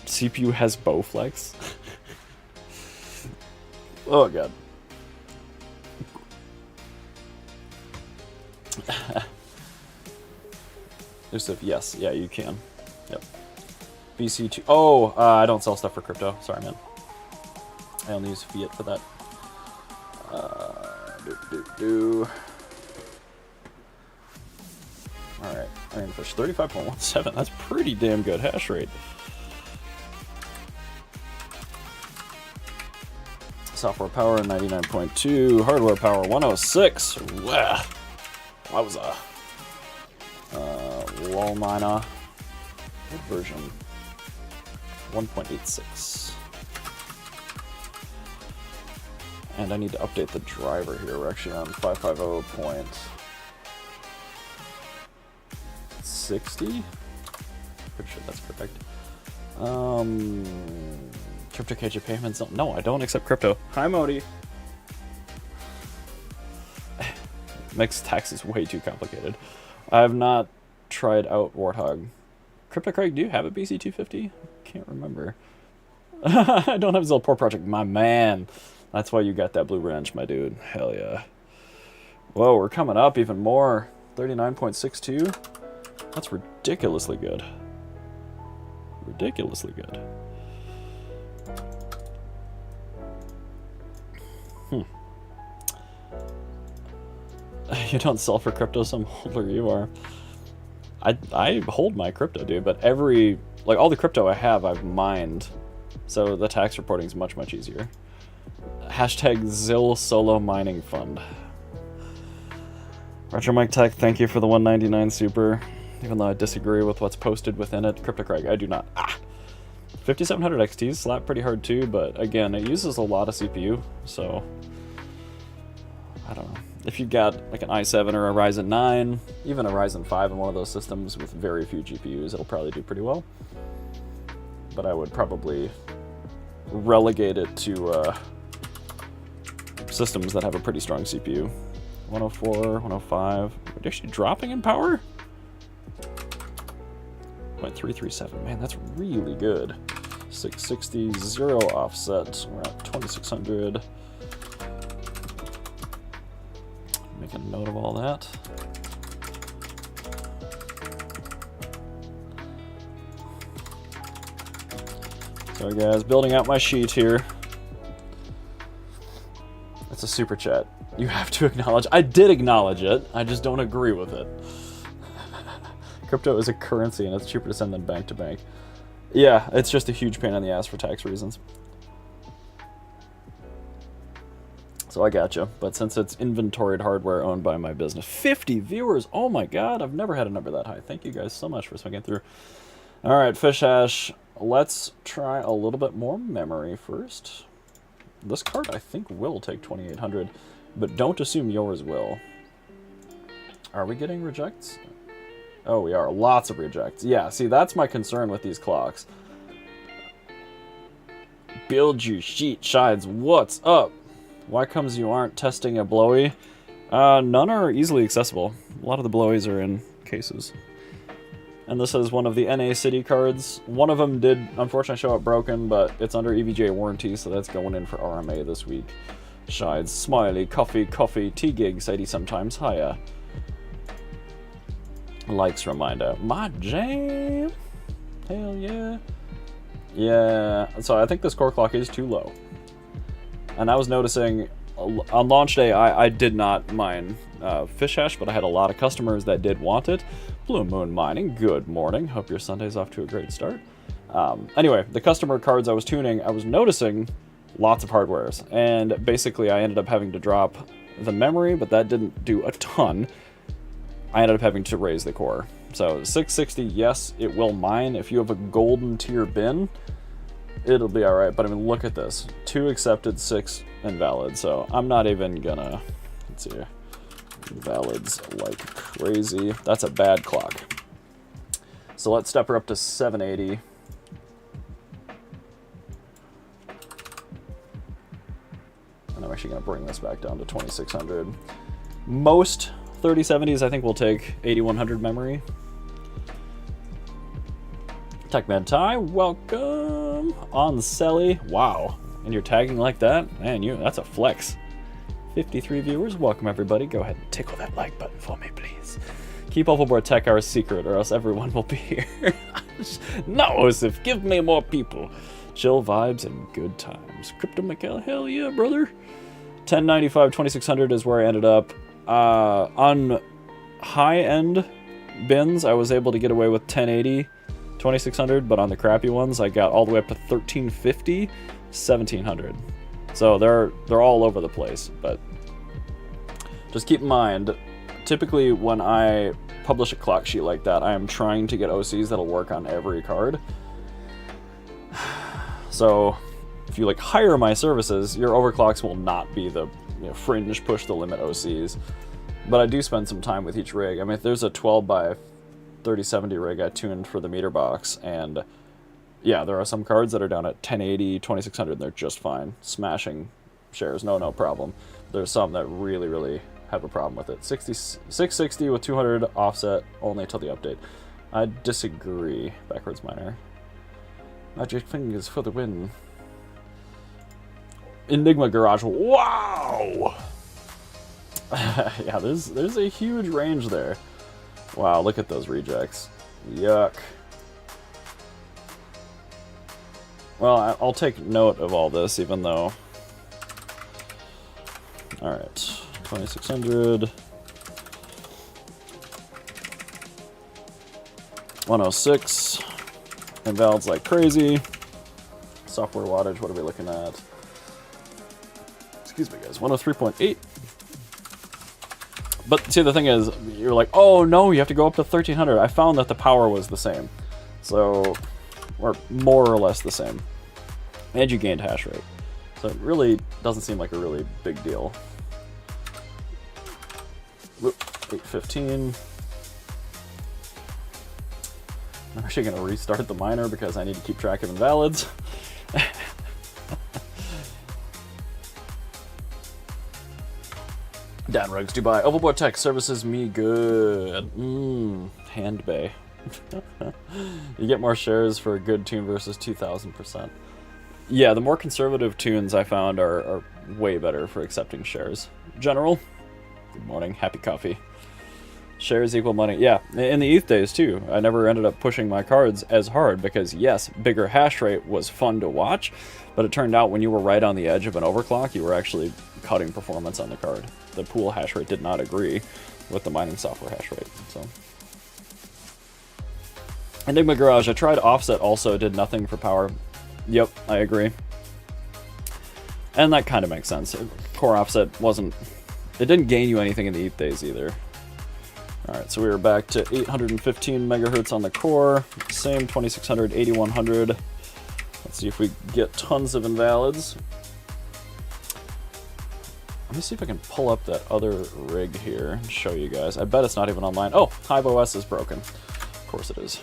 CPU has Bowflex. Oh god. Yusuf, yes, yeah, you can. Yep. BC2. Oh, I don't sell stuff for crypto. Sorry, man. I only use fiat for that. Alright, Iron Fish 35.17. That's pretty damn good hash rate. Software power 99.2. Hardware power 106. Wow. That was a wall miner. What version? 1.86. And I need to update the driver here. We're actually on 550.60. Pretty sure that's correct. Crypto KJ payments. No, I don't accept crypto. Hi, Modi. Makes taxes way too complicated. I have not tried out Warthog. Crypto Craig, do you have a BC250? Can't remember. I don't have Zilpor Project, my man. That's why you got that blue wrench, my dude. Hell yeah. Whoa, we're coming up even more. 39.62. That's ridiculously good. Ridiculously good. You don't sell for crypto, some holder you are. I hold my crypto, dude, but all the crypto I have, I've mined. So the tax reporting is much, much easier. Hashtag Zill Solo Mining Fund. Retro Mike Tech, thank you for the 199 super. Even though I disagree with what's posted within it. Crypto Craig, I do not. 5700 XTs slap pretty hard too, but again, it uses a lot of CPU, so I don't know. If you got like an i7 or a Ryzen 9, even a Ryzen 5 in one of those systems with very few GPUs, it'll probably do pretty well. But I would probably relegate it to systems that have a pretty strong CPU. 104, 105. We're actually dropping in power? 0.337. Man, that's really good. 660, 0 offset. We're at 2600. Make a note of all that. Sorry guys, building out my sheet here. It's a super chat. You have to acknowledge. I did acknowledge it. I just don't agree with it. Crypto is a currency and it's cheaper to send than bank to bank. Yeah, it's just a huge pain in the ass for tax reasons. So I gotcha, but since it's inventoried hardware owned by my business, 50 viewers, oh my god, I've never had a number that high. Thank you guys so much for swinging through. All right, FishHash, let's try a little bit more memory first. This card I think will take 2800, but don't assume yours will. Are we getting rejects? Oh, we are. Lots of rejects. Yeah, see, that's my concern with these clocks. Build your sheet, Shides. What's up? Why comes you aren't testing a blowy? None are easily accessible. A lot of the blowies are in cases. And this is one of the NA City cards. One of them did, unfortunately, show up broken, but it's under EVGA warranty, so that's going in for RMA this week. Shides, Smiley, Coffee, T-Gig, Sadie sometimes, hiya. Likes reminder. My jam! Hell yeah. Yeah, so I think this core clock is too low. And I was noticing, on launch day, I did not mine FishHash, but I had a lot of customers that did want it. Blue Moon Mining, good morning. Hope your Sunday's off to a great start. Anyway, the customer cards I was tuning, I was noticing lots of hardwares. And basically, I ended up having to drop the memory, but that didn't do a ton. I ended up having to raise the core. So 660, yes, it will mine. If you have a golden tier bin, it'll be all right. But I mean, look at this. 2 accepted, 6 invalid. So I'm not even gonna, let's see, invalids like crazy. That's a bad clock. So let's step her up to 780. And I'm actually gonna bring this back down to 2600. Most 3070s I think will take 8100 memory. Techman Ty, welcome on Selly. Wow, and you're tagging like that? Man, that's a flex. 53 viewers, welcome everybody. Go ahead and tickle that like button for me, please. Keep Overboard Tech our secret or else everyone will be here. No, Osif, give me more people. Chill vibes and good times. Crypto Michael, hell yeah, brother. 1095, 2600 is where I ended up. On high-end bins, I was able to get away with 1080, 2600, but on the crappy ones, I got all the way up to 1350, 1700. So they're all over the place, but just keep in mind, typically when I publish a clock sheet like that, I am trying to get OCs that'll work on every card. So if you like hire my services, your overclocks will not be the fringe push the limit OCs, but I do spend some time with each rig. I mean, if there's a 12 by 3070 rig I tuned for the meter box, and yeah, there are some cards that are down at 1080, 2600, and they're just fine. Smashing shares, no problem. There's some that really have a problem with it. 660 with 200 offset only until the update. I disagree, backwards miner. Magic fingers for the win. Enigma Garage, wow! Yeah, there's a huge range there. Wow, look at those rejects. Yuck. Well, I'll take note of all this, even though... Alright, 2600. 106. Invalids like crazy. Software wattage, what are we looking at? Excuse me, guys, 103.8. But see, the thing is, you're like, oh no, you have to go up to 1300. I found that the power was the same. So, or more or less the same. And you gained hash rate. So it really doesn't seem like a really big deal. Whoop, 815. I'm actually going to restart the miner because I need to keep track of invalids. Dan Rugs Dubai. Overboard Tech services me good. Hand bay. You get more shares for a good tune versus 2000%. Yeah, the more conservative tunes I found are way better for accepting shares. General, good morning, happy coffee. Shares equal money. Yeah, in the ETH days too. I never ended up pushing my cards as hard because yes, bigger hash rate was fun to watch, but it turned out when you were right on the edge of an overclock, you were actually cutting performance on the card. The pool hash rate did not agree with the mining software hash rate. So, Enigma Garage, I tried offset also, did nothing for power. Yep, I agree. And that kind of makes sense. Core offset it didn't gain you anything in the ETH days either. Alright, so we were back to 815 megahertz on the core, same 2600, 8100. Let's see if we get tons of invalids. Let me see if I can pull up that other rig here and show you guys. I bet it's not even online. Oh, HiveOS is broken. Of course it is.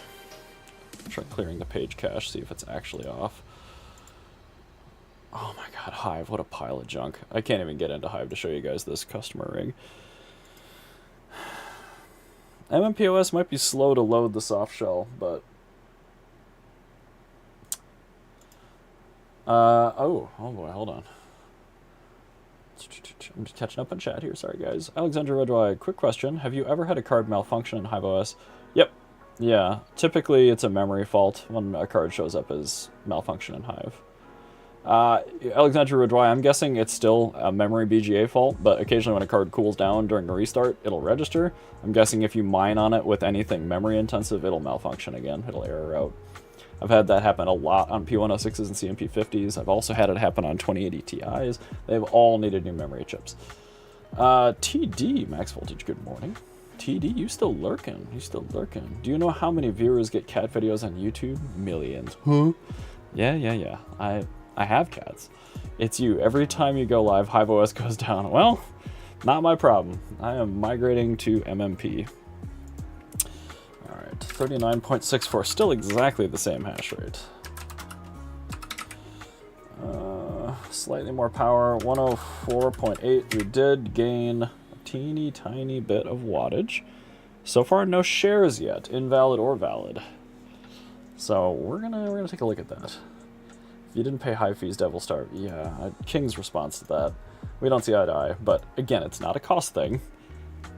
Try clearing the page cache, see if it's actually off. Oh my god, Hive, what a pile of junk. I can't even get into Hive to show you guys this customer rig. MMPoS might be slow to load the soft shell, but... oh boy, hold on. I'm just catching up on chat here, sorry guys. Alexandra Redwine, quick question. Have you ever had a card malfunction in HiveOS? Yep. Yeah, typically it's a memory fault when a card shows up as malfunction in Hive. Alexandra Redwine, I'm guessing it's still a memory BGA fault, but occasionally when a card cools down during a restart, it'll register. I'm guessing if you mine on it with anything memory intensive, it'll malfunction again. It'll error out. I've had that happen a lot on P106s and CMP50s. I've also had it happen on 2080 Ti's. They've all needed new memory chips. TD, Max Voltage, good morning. TD, you still lurking. You still lurking. Do you know how many viewers get cat videos on YouTube? Millions. Huh? Yeah. I have cats. It's you. Every time you go live, HiveOS goes down. Well, not my problem. I am migrating to MMP. Alright, 39.64. Still exactly the same hash rate. Slightly more power. 104.8. We did gain a teeny tiny bit of wattage. So far, no shares yet. Invalid or valid. So we're gonna take a look at that. You didn't pay high fees, Devil Star. Yeah, King's response to that. We don't see eye to eye, but again, it's not a cost thing.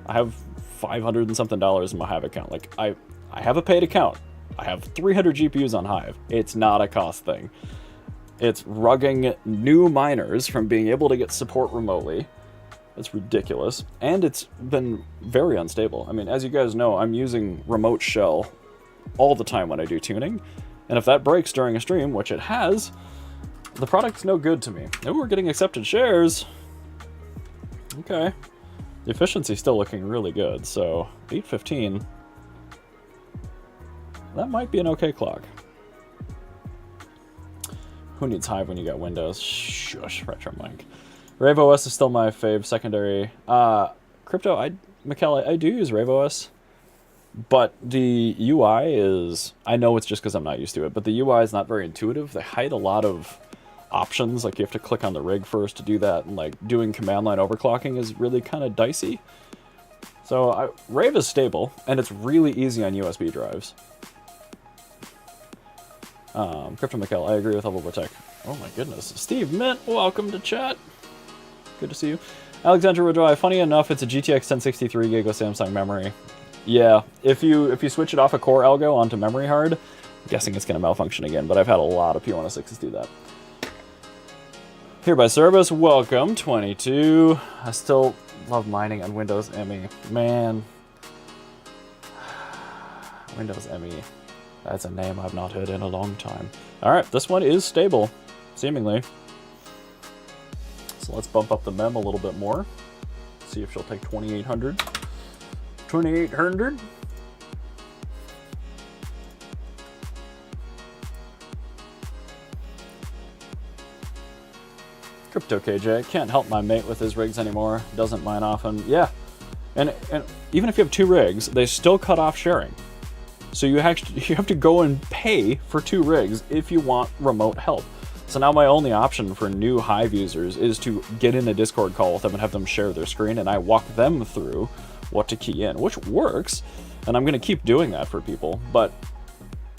I have $500 and something in my Hive account. Like, I have a paid account. I have 300 GPUs on Hive. It's not a cost thing. It's rugging new miners from being able to get support remotely. It's ridiculous. And it's been very unstable. I mean, as you guys know, I'm using remote shell all the time when I do tuning. And if that breaks during a stream, which it has, the product's no good to me. Oh, we're getting accepted shares. Okay. The efficiency's still looking really good, so 815. That might be an okay clock. Who needs Hive when you got Windows? Shush, RetroMike. RaveOS is still my fave secondary. Crypto, Mikkel, I do use RaveOS. But the UI is, I know it's just because I'm not used to it, but the UI is not very intuitive. They hide a lot of options, like you have to click on the rig first to do that, and like doing command line overclocking is really kind of dicey. So Rave is stable, and it's really easy on USB drives. Crypto Mikkel, I agree with Level Tech. Oh my goodness. Steve Mint, welcome to chat. Good to see you. Alexandra Rodoi, funny enough, it's a GTX 1063 gig with Samsung memory. Yeah, if you switch it off a core algo onto memory hard, I'm guessing it's going to malfunction again, but I've had a lot of P106s do that. Hereby service, welcome, 22. I still love mining on Windows ME. Man. Windows ME. That's a name I've not heard in a long time. Alright, this one is stable, seemingly. So let's bump up the mem a little bit more. See if she'll take 2800. 2800. Crypto KJ, can't help my mate with his rigs anymore. Doesn't mine often. Yeah, and even if you have 2 rigs, they still cut off sharing. So you have to go and pay for 2 rigs if you want remote help. So now my only option for new Hive users is to get in a Discord call with them and have them share their screen, and I walk them through what to key in, which works, and I'm going to keep doing that for people, but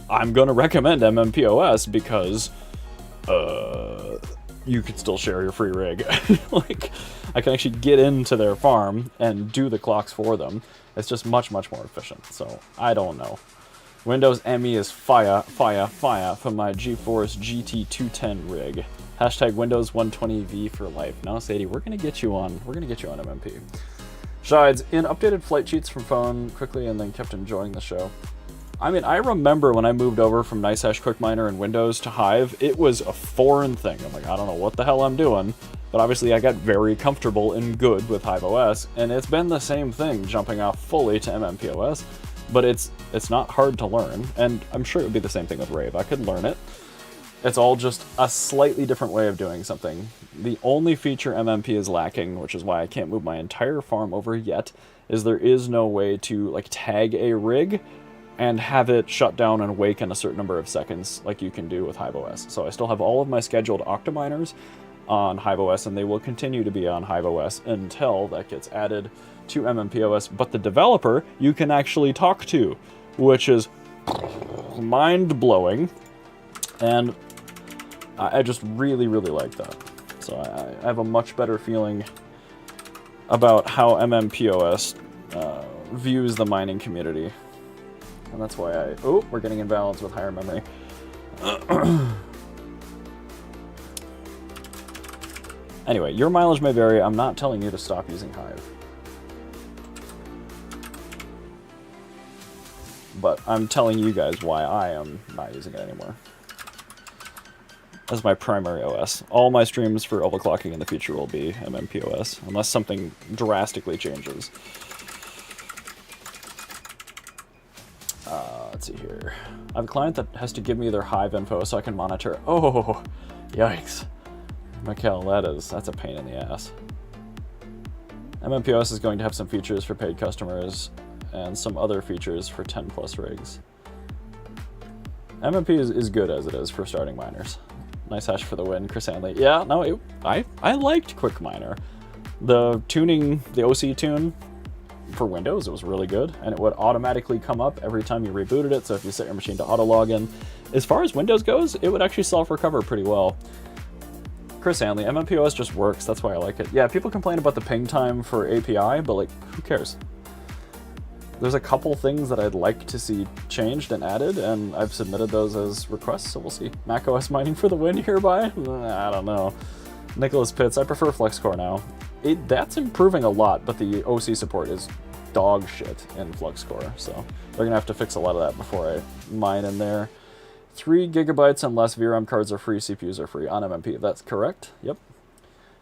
I'm going to recommend MMPoS because you can still share your free rig. Like, I can actually get into their farm and do the clocks for them. It's just much, much more efficient, so I don't know. Windows ME is fire for my GeForce GT210 rig. Hashtag Windows 120V for life. Now, Sadie, we're going to get you on MMP. Besides, in updated flight sheets from phone quickly and then kept enjoying the show. I mean, I remember when I moved over from NiceHash QuickMiner and Windows to Hive, it was a foreign thing. I'm like, I don't know what the hell I'm doing. But obviously I got very comfortable and good with HiveOS, and it's been the same thing jumping off fully to MMPoS. But it's not hard to learn, and I'm sure it would be the same thing with Rave. I could learn it. It's all just a slightly different way of doing something. The only feature MMP is lacking, which is why I can't move my entire farm over yet, is there is no way to like tag a rig and have it shut down and wake in a certain number of seconds like you can do with HiveOS. So I still have all of my scheduled Octaminers on HiveOS, and they will continue to be on HiveOS until that gets added to MMPoS. But the developer you can actually talk to, which is mind-blowing, and I just really, really like that. So I have a much better feeling about how MMPoS views the mining community. And that's why oh, we're getting imbalanced with higher memory. Anyway, your mileage may vary. I'm not telling you to stop using Hive. But I'm telling you guys why I am not using it anymore. As my primary OS. All my streams for overclocking in the future will be MMPoS, unless something drastically changes. Let's see here. I have a client that has to give me their Hive info so I can monitor. Oh, yikes. Mikkel, that's a pain in the ass. MMPoS is going to have some features for paid customers and some other features for 10 plus rigs. MMP is good as it is for starting miners. Nice hash for the win, Chris Hanley. Yeah, no, I liked Quick Miner. The tuning, the OC tune for Windows, it was really good, and it would automatically come up every time you rebooted it, so if you set your machine to auto login. As far as Windows goes, it would actually self-recover pretty well. Chris Hanley, MMPoS just works, that's why I like it. Yeah, people complain about the ping time for API, but like, who cares? There's a couple things that I'd like to see changed and added, and I've submitted those as requests, so we'll see. macOS mining for the win hereby? I don't know. Nicholas Pitts, I prefer FlexCore now. That's improving a lot, but the OC support is dog shit in FlexCore, so they're gonna have to fix a lot of that before I mine in there. 3 gigabytes and less VRAM cards are free, CPUs are free on MMP. That's correct, yep.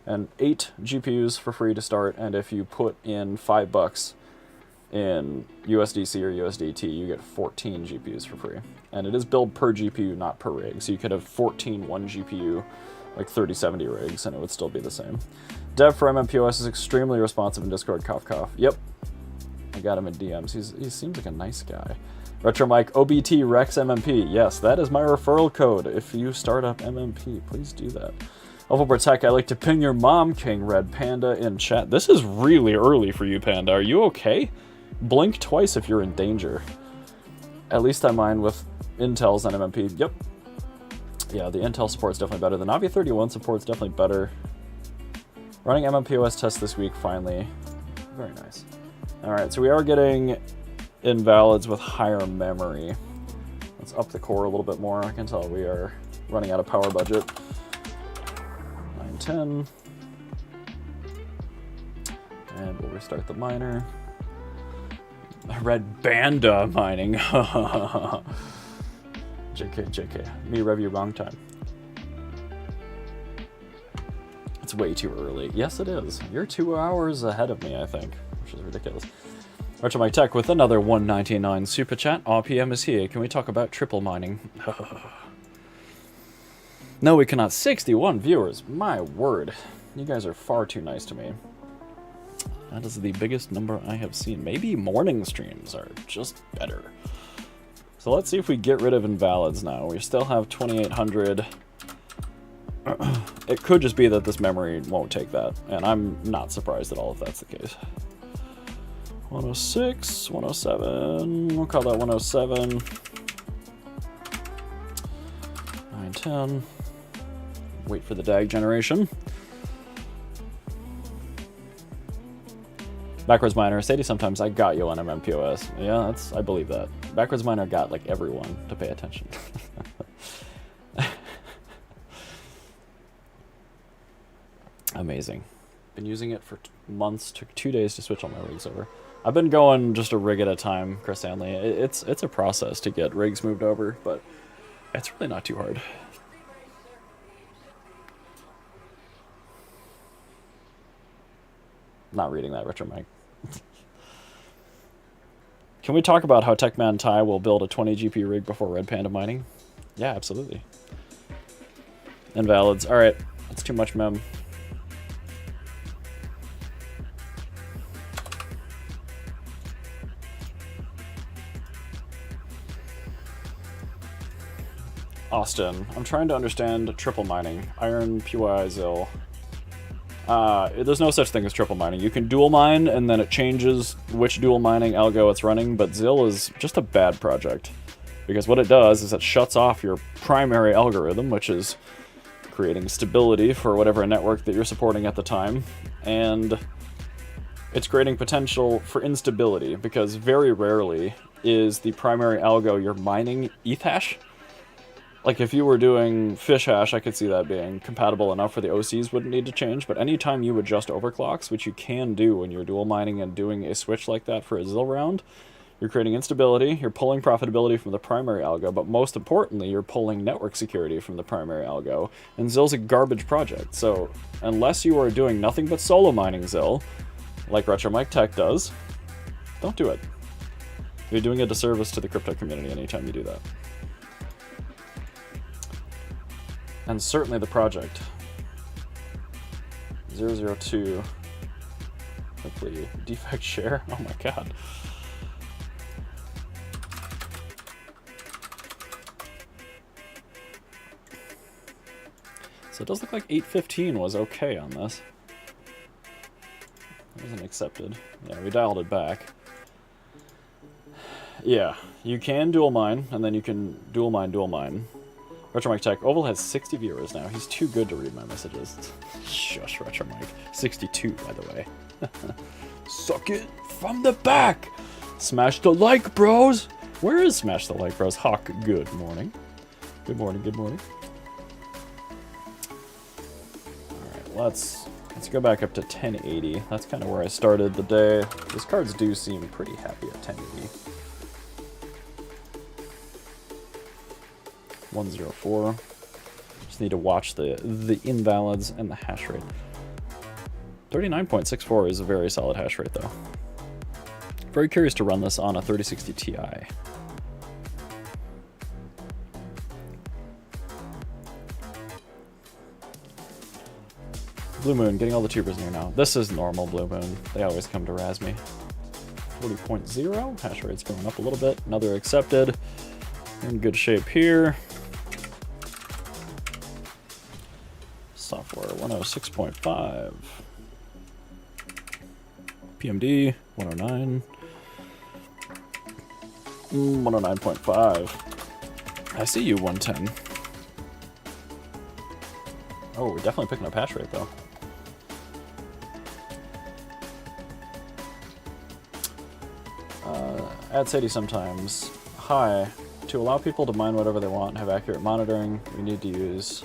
And 8 GPUs for free to start, and if you put in $5 in USDC or USDT, you get 14 GPUs for free. And it is billed per GPU, not per rig, so you could have 14 1 GPU, like 3070 rigs, and it would still be the same. Dev for MMPoS is extremely responsive in Discord, cough cough. Yep, I got him in DMs. He seems like a nice guy. Retro Mike, OBT-RECS-MMP. Yes, that is my referral code. If you start up MMP, please do that. Overprotect, I like to ping your mom, King Red Panda, in chat. This is really early for you, Panda. Are you okay? Blink twice if you're in danger. At least I mine with Intel's and MMP. Yep. Yeah, the Intel support's definitely better. The Navi 31 support's definitely better. Running MMPoS test this week, finally. Very nice. Alright, so we are getting invalids with higher memory. Let's up the core a little bit more. I can tell we are running out of power budget. 910. And we'll restart the miner. Red Banda mining. JK. Me review wrong time. It's way too early. Yes, it is. You're 2 hours ahead of me, I think, which is ridiculous. Archer Mike Tech with another 199 super chat. RPM is here. Can we talk about triple mining? No, we cannot. 61 viewers. My word. You guys are far too nice to me. That is the biggest number I have seen. Maybe morning streams are just better. So let's see if we get rid of invalids now. We still have 2800. It could just be that this memory won't take that, and I'm not surprised at all if that's the case. 106, 107, we'll call that 107. 910. Wait for the DAG generation. Backwards Miner, Sadie sometimes, I got you on MMPoS. Yeah, I believe that. Backwards Miner got like everyone to pay attention. Amazing. Been using it for months, took 2 days to switch all my rigs over. I've been going just a rig at a time, Chris Hanley. It's a process to get rigs moved over, but it's really not too hard. Not reading that, Retro Mike. Can we talk about how Techman Ty will build a 20 GPU rig before Red Panda mining? Yeah, absolutely. Invalids. Alright, that's too much mem. Austin, I'm trying to understand triple mining. Iron, PY, Zil. There's no such thing as triple mining. You can dual mine, and then it changes which dual mining algo it's running, but Zil is just a bad project. Because what it does is it shuts off your primary algorithm, which is creating stability for whatever network that you're supporting at the time, and it's creating potential for instability, because very rarely is the primary algo you're mining ETH-hash. Like, if you were doing FishHash, I could see that being compatible enough for the OCs wouldn't need to change, but anytime you adjust overclocks, which you can do when you're dual mining and doing a switch like that for a ZIL round, you're creating instability, you're pulling profitability from the primary algo, but most importantly, you're pulling network security from the primary algo, and ZIL's a garbage project, so unless you are doing nothing but solo mining ZIL, like RetroMikeTech does, don't do it. You're doing a disservice to the crypto community anytime you do that. And certainly the project. 002. Hopefully defect share. Oh my god. So it does look like 815 was okay on this. It wasn't accepted. Yeah, we dialed it back. Yeah, you can dual mine, and then you can dual mine. RetroMikeTech. Oval has 60 viewers now. He's too good to read my messages. Shush, RetroMike. 62, by the way. Suck it from the back! Smash the like, bros! Where is Smash the like, bros? Hawk, good morning. Good morning, good morning. Alright, let's go back up to 1080. That's kind of where I started the day. These cards do seem pretty happy at 1080. 104. Just need to watch the invalids and the hash rate. 39.64 is a very solid hash rate, though. Very curious to run this on a 3060 Ti. Blue Moon, getting all the tubers near now. This is normal Blue Moon. They always come to razz me. 40.0, hash rate's going up a little bit. Another accepted. In good shape here. Software 106.5. PMD 109. 109.5. I see you, 110. Oh, we're definitely picking up hash rate though. Add Sadie sometimes. Hi. To allow people to mine whatever they want and have accurate monitoring, we need to use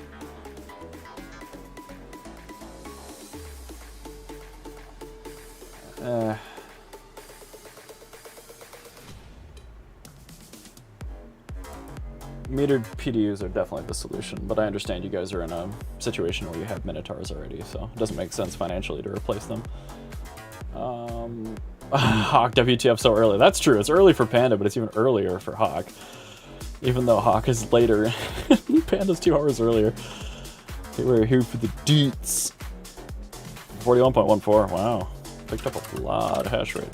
metered PDUs are definitely the solution, but I understand you guys are in a situation where you have Minotaurs already, so it doesn't make sense financially to replace them. Hawk WTF so early. That's true, it's early for Panda, but it's even earlier for Hawk. Even though Hawk is later. Panda's 2 hours earlier. Okay, we're here for the deets. 41.14, wow. Picked up a lot of hash rate.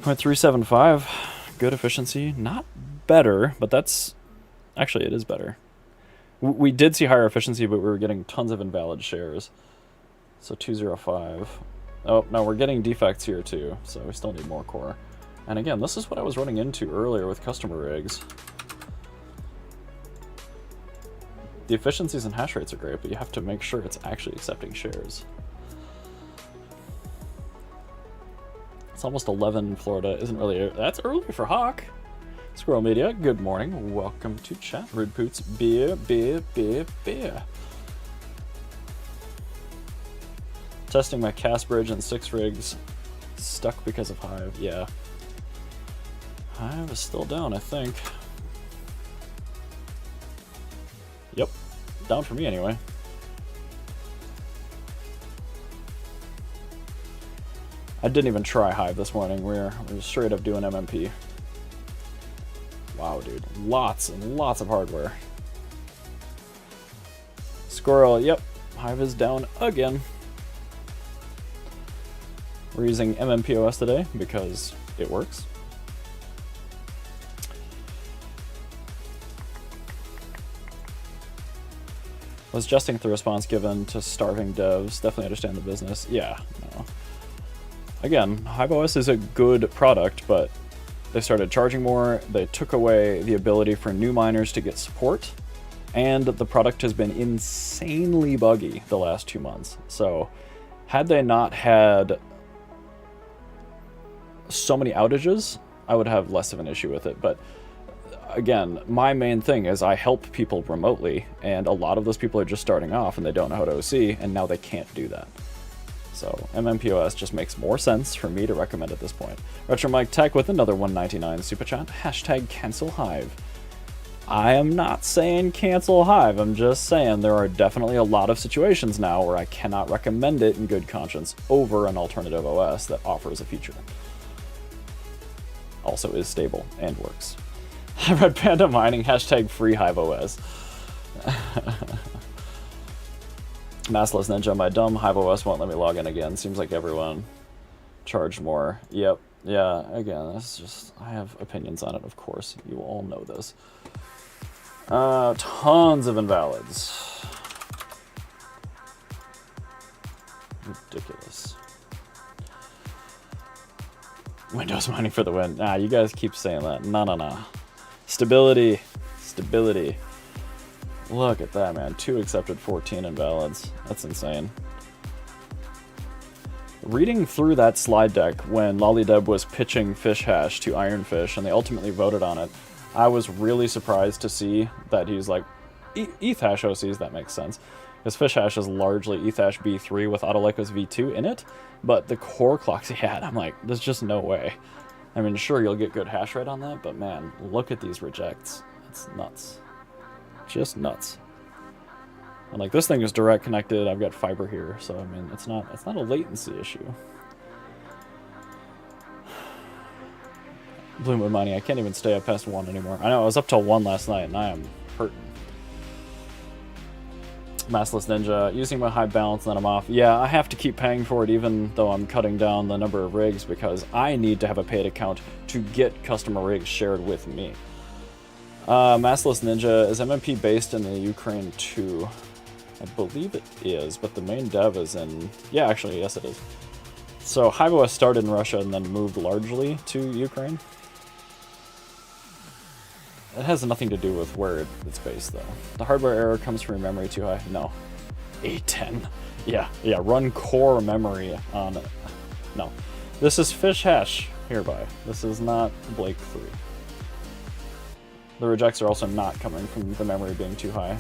0.375, good efficiency. Not better, but that's... Actually, it is better. We did see higher efficiency, but we were getting tons of invalid shares. So 205. Oh, no, we're getting defects here too, so we still need more core. And again, this is what I was running into earlier with customer rigs. The efficiencies and hash rates are great, but you have to make sure it's actually accepting shares. It's almost 11 in Florida. Isn't really... That's early for Hawk. Squirrel Media, good morning. Welcome to chat. Rude Poots, beer. Testing my cast bridge and 6 rigs. Stuck because of Hive. Yeah. Hive is still down, I think. Yep. Down for me, anyway. I didn't even try Hive this morning. We're straight up doing MMP. Wow, dude. Lots and lots of hardware. Squirrel, yep. Hive is down again. We're using MMPoS today because it works. Was adjusting the response given to starving devs. Definitely understand the business. Yeah, no. Again, HiveOS is a good product, but they started charging more. They took away the ability for new miners to get support, and the product has been insanely buggy the last 2 months. So, had they not had so many outages, I would have less of an issue with it. But again, my main thing is I help people remotely, and a lot of those people are just starting off and they don't know how to OC, and now they can't do that. So MMPoS just makes more sense for me to recommend at this point. Retro Mike Tech with another 199 super chat. Hashtag cancel Hive. I am not saying cancel Hive. I'm just saying there are definitely a lot of situations now where I cannot recommend it in good conscience over an alternative OS that offers a feature. Also is stable and works. Red Panda Mining, hashtag free HiveOS. Massless Ninja, my dumb HiveOS won't let me log in again. Seems like everyone charged more. Yep. Yeah, again, that's just, I have opinions on it, of course. You all know this. Tons of invalids. Ridiculous. Windows mining for the win. Nah, you guys keep saying that. No. Stability. Stability. Look at that, man. 2 accepted, 14 invalids. That's insane. Reading through that slide deck when Lollydub was pitching FishHash to Ironfish and they ultimately voted on it, I was really surprised to see that he's like, ETH-hash OCs, that makes sense. Because FishHash is largely ETH-hash B3 with Autolycos V2 in it, but the core clocks he had, I'm like, there's just no way. I mean, sure, you'll get good hash rate on that, but man, look at these rejects. It's nuts. Just nuts. And like, this thing is direct connected. I've got fiber here, so I mean, it's not a latency issue. Blue Moon Mining, I can't even stay up past 1 anymore. I know, I was up till 1 last night, and I am hurting. Massless Ninja, using my high balance, and then I'm off. Yeah, I have to keep paying for it even though I'm cutting down the number of rigs because I need to have a paid account to get customer rigs shared with me. Massless Ninja, is MMP based in the Ukraine too? I believe it is, but the main dev is in... Yeah, actually, yes it is. So HiveOS started in Russia and then moved largely to Ukraine. It has nothing to do with where it's based, though. The hardware error comes from your memory too high. No. A10. Yeah, run core memory on it. No. This is FishHash hereby. This is not Blake 3. The rejects are also not coming from the memory being too high.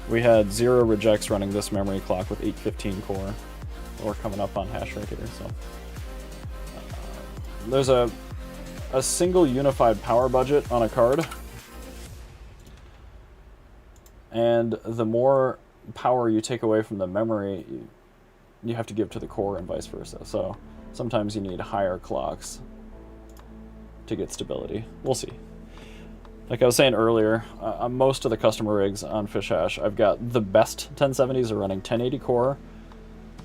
We had 0 rejects running this memory clock with 815 core. We're coming up on hash rate here, so. There's a single unified power budget on a card. And the more power you take away from the memory, you have to give to the core and vice versa. So sometimes you need higher clocks to get stability. We'll see. Like I was saying earlier, most of the customer rigs on FishHash, I've got the best 1070s are running 1080 core,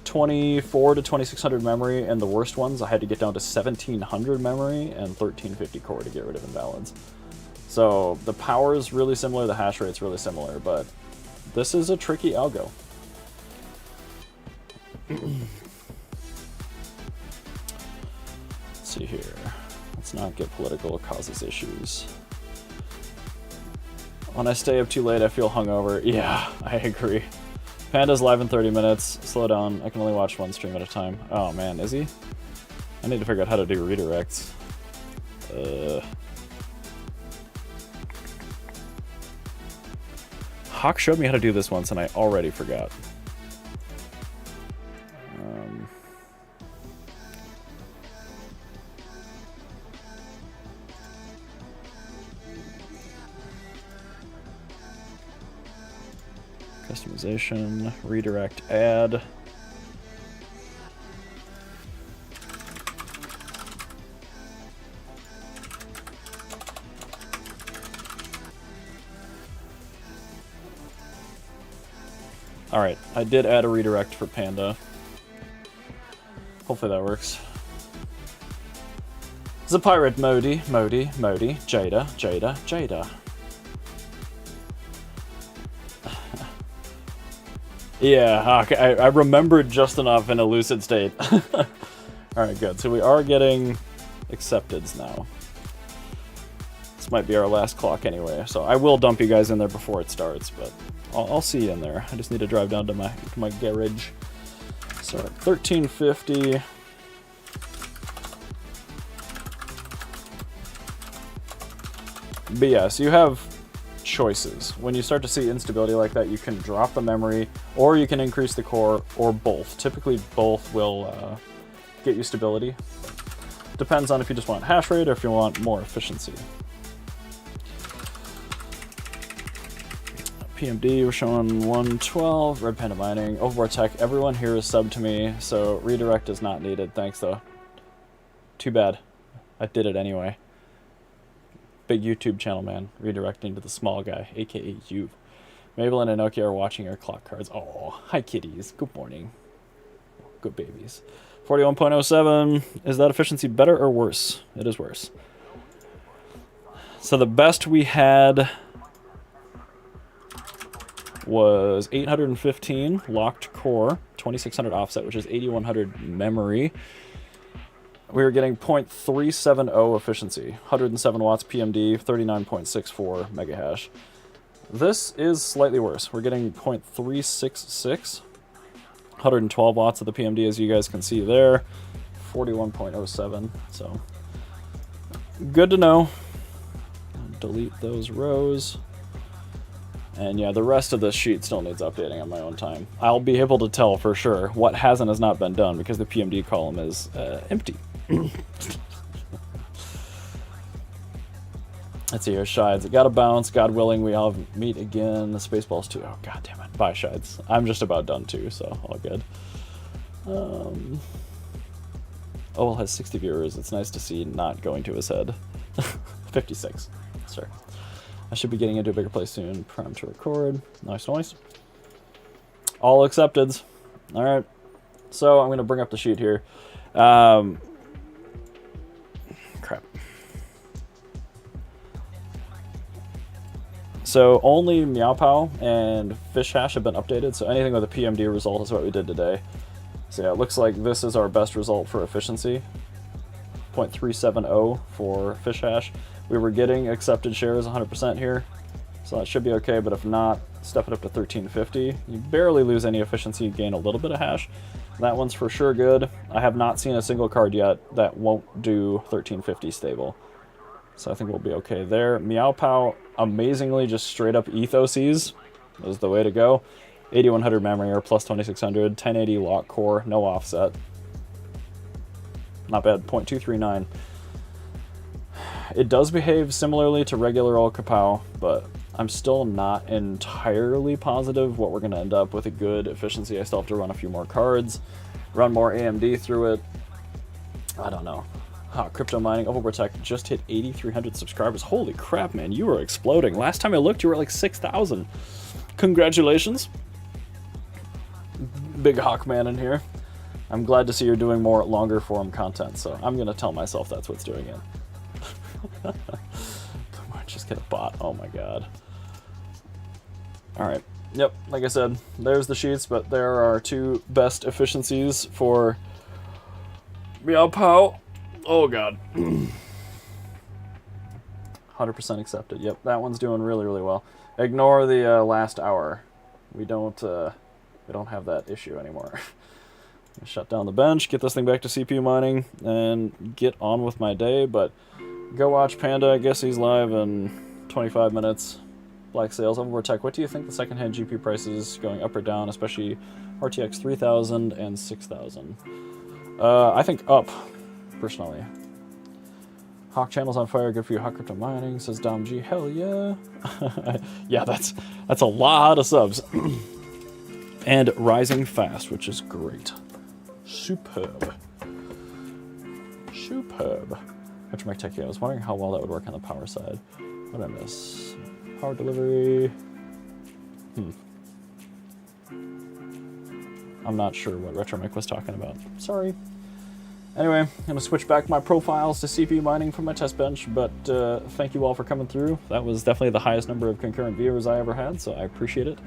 24 to 2600 memory, and the worst ones I had to get down to 1700 memory and 1350 core to get rid of invalids. So the power is really similar, the hash rate's really similar, but this is a tricky algo. Let's see here. Let's not get political, it causes issues. When I stay up too late, I feel hungover. Yeah, I agree. Panda's live in 30 minutes. Slow down. I can only watch 1 stream at a time. Oh man, is he? I need to figure out how to do redirects. Hawk showed me how to do this once and I already forgot. Customization, redirect, add. Alright, I did add a redirect for Panda. Hopefully that works. The pirate Modi, Jada, Jada, Jada. Yeah, okay, I remembered just enough in a lucid state. Alright, good. So we are getting accepteds now. This might be our last clock anyway, so I will dump you guys in there before it starts, but I'll see you in there. I just need to drive down to my garage. So 1350. But yeah, so you have choices. When you start to see instability like that, you can drop the memory, or you can increase the core, or both. Typically both will get you stability. Depends on if you just want hash rate or if you want more efficiency. PMD, we're showing 112, Red Panda Mining, Overboard Tech, everyone here is subbed to me, so redirect is not needed, thanks though. Too bad. I did it anyway. Big YouTube channel, man. Redirecting to the small guy, aka you. Mabel and Inoki are watching our clock cards. Oh, hi kitties. Good morning. Good babies. 41.07. Is that efficiency better or worse? It is worse. So the best we had was 815 locked core, 2600 offset, which is 8100 memory. We were getting 0.370 efficiency, 107 watts PMD, 39.64 mega hash. This is slightly worse. We're getting 0.366, 112 watts of the PMD, as you guys can see there, 41.07. So good to know. Delete those rows. And yeah, the rest of this sheet still needs updating on my own time. I'll be able to tell for sure what has and has not been done because the PMD column is empty. Let's see here, Shides. It got a bounce. God willing, we all meet again. The Spaceballs too. Oh, god damn it. Bye, Shides. I'm just about done too, so all good. Owl has 60 viewers. It's nice to see not going to his head. 56. Sure. I should be getting into a bigger place soon. Prime to record. Nice, nice. All accepteds. All right. So I'm going to bring up the sheet here. Crap. So only MeowPow and FishHash have been updated. So anything with a PMD result is what we did today. So yeah, it looks like this is our best result for efficiency. 0.370 for FishHash. We were getting accepted shares 100% here, so that should be okay, but if not, step it up to 1350. You barely lose any efficiency, you gain a little bit of hash. That one's for sure good. I have not seen a single card yet that won't do 1350 stable, so I think we'll be okay there. MeowPow, amazingly, just straight up ethoses is the way to go. 8100 memory or plus 2600, 1080 lock core, no offset. Not bad, 0.239. It does behave similarly to regular old Kapow, but I'm still not entirely positive what we're going to end up with a good efficiency. I still have to run a few more cards, run more AMD through it. I don't know. Crypto mining, Overboard Tech just hit 8,300 subscribers. Holy crap, man, you are exploding. Last time I looked, you were at like 6,000. Congratulations. Big Hawkman in here. I'm glad to see you're doing more longer form content, so I'm going to tell myself that's what's doing it. Just get a bot. Oh my god. Alright. Yep, like I said, there's the sheets, but there are our two best efficiencies for MeowPow. Oh god. 100% accepted. Yep, that one's doing really, really well. Ignore the last hour. We don't have that issue anymore. Shut down the bench, get this thing back to CPU mining, and get on with my day, but go watch Panda. I guess he's live in 25 minutes. Black Sales, Overboard Tech. What do you think the secondhand GPU prices going up or down, especially RTX 3000 and 6000? I think up, personally. Hawk channel's on fire. Good for you, Hawk Crypto Mining, says Dom G. Hell yeah. Yeah, that's a lot of subs. And rising fast, which is great. Superb. Superb. Metromech Tech, I was wondering how well that would work on the power side. What did I miss? Power delivery. I'm not sure what RetroMic was talking about. Sorry. Anyway, I'm going to switch back my profiles to CPU mining from my test bench, but thank you all for coming through. That was definitely the highest number of concurrent viewers I ever had, so I appreciate it.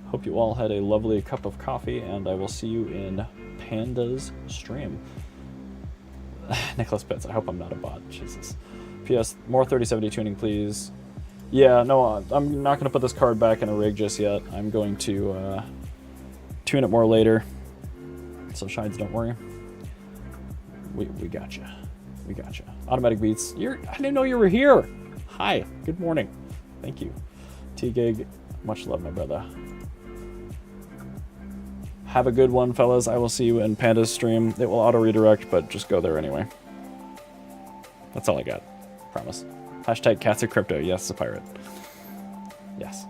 Hope you all had a lovely cup of coffee, and I will see you in Panda's stream. Nicholas Pitts, I hope I'm not a bot. Jesus. P.S. More 3070 tuning, please. Yeah, no, I'm not going to put this card back in a rig just yet. I'm going to tune it more later. So, Shides, don't worry. We gotcha. We gotcha. Automatic Beats. I didn't know you were here. Hi. Good morning. Thank you. T-Gig. Much love, my brother. Have a good one, fellas. I will see you in Panda's stream. It will auto-redirect, but just go there anyway. That's all I got. Promise. Hashtag cats of crypto. Yes, a pirate. Yes.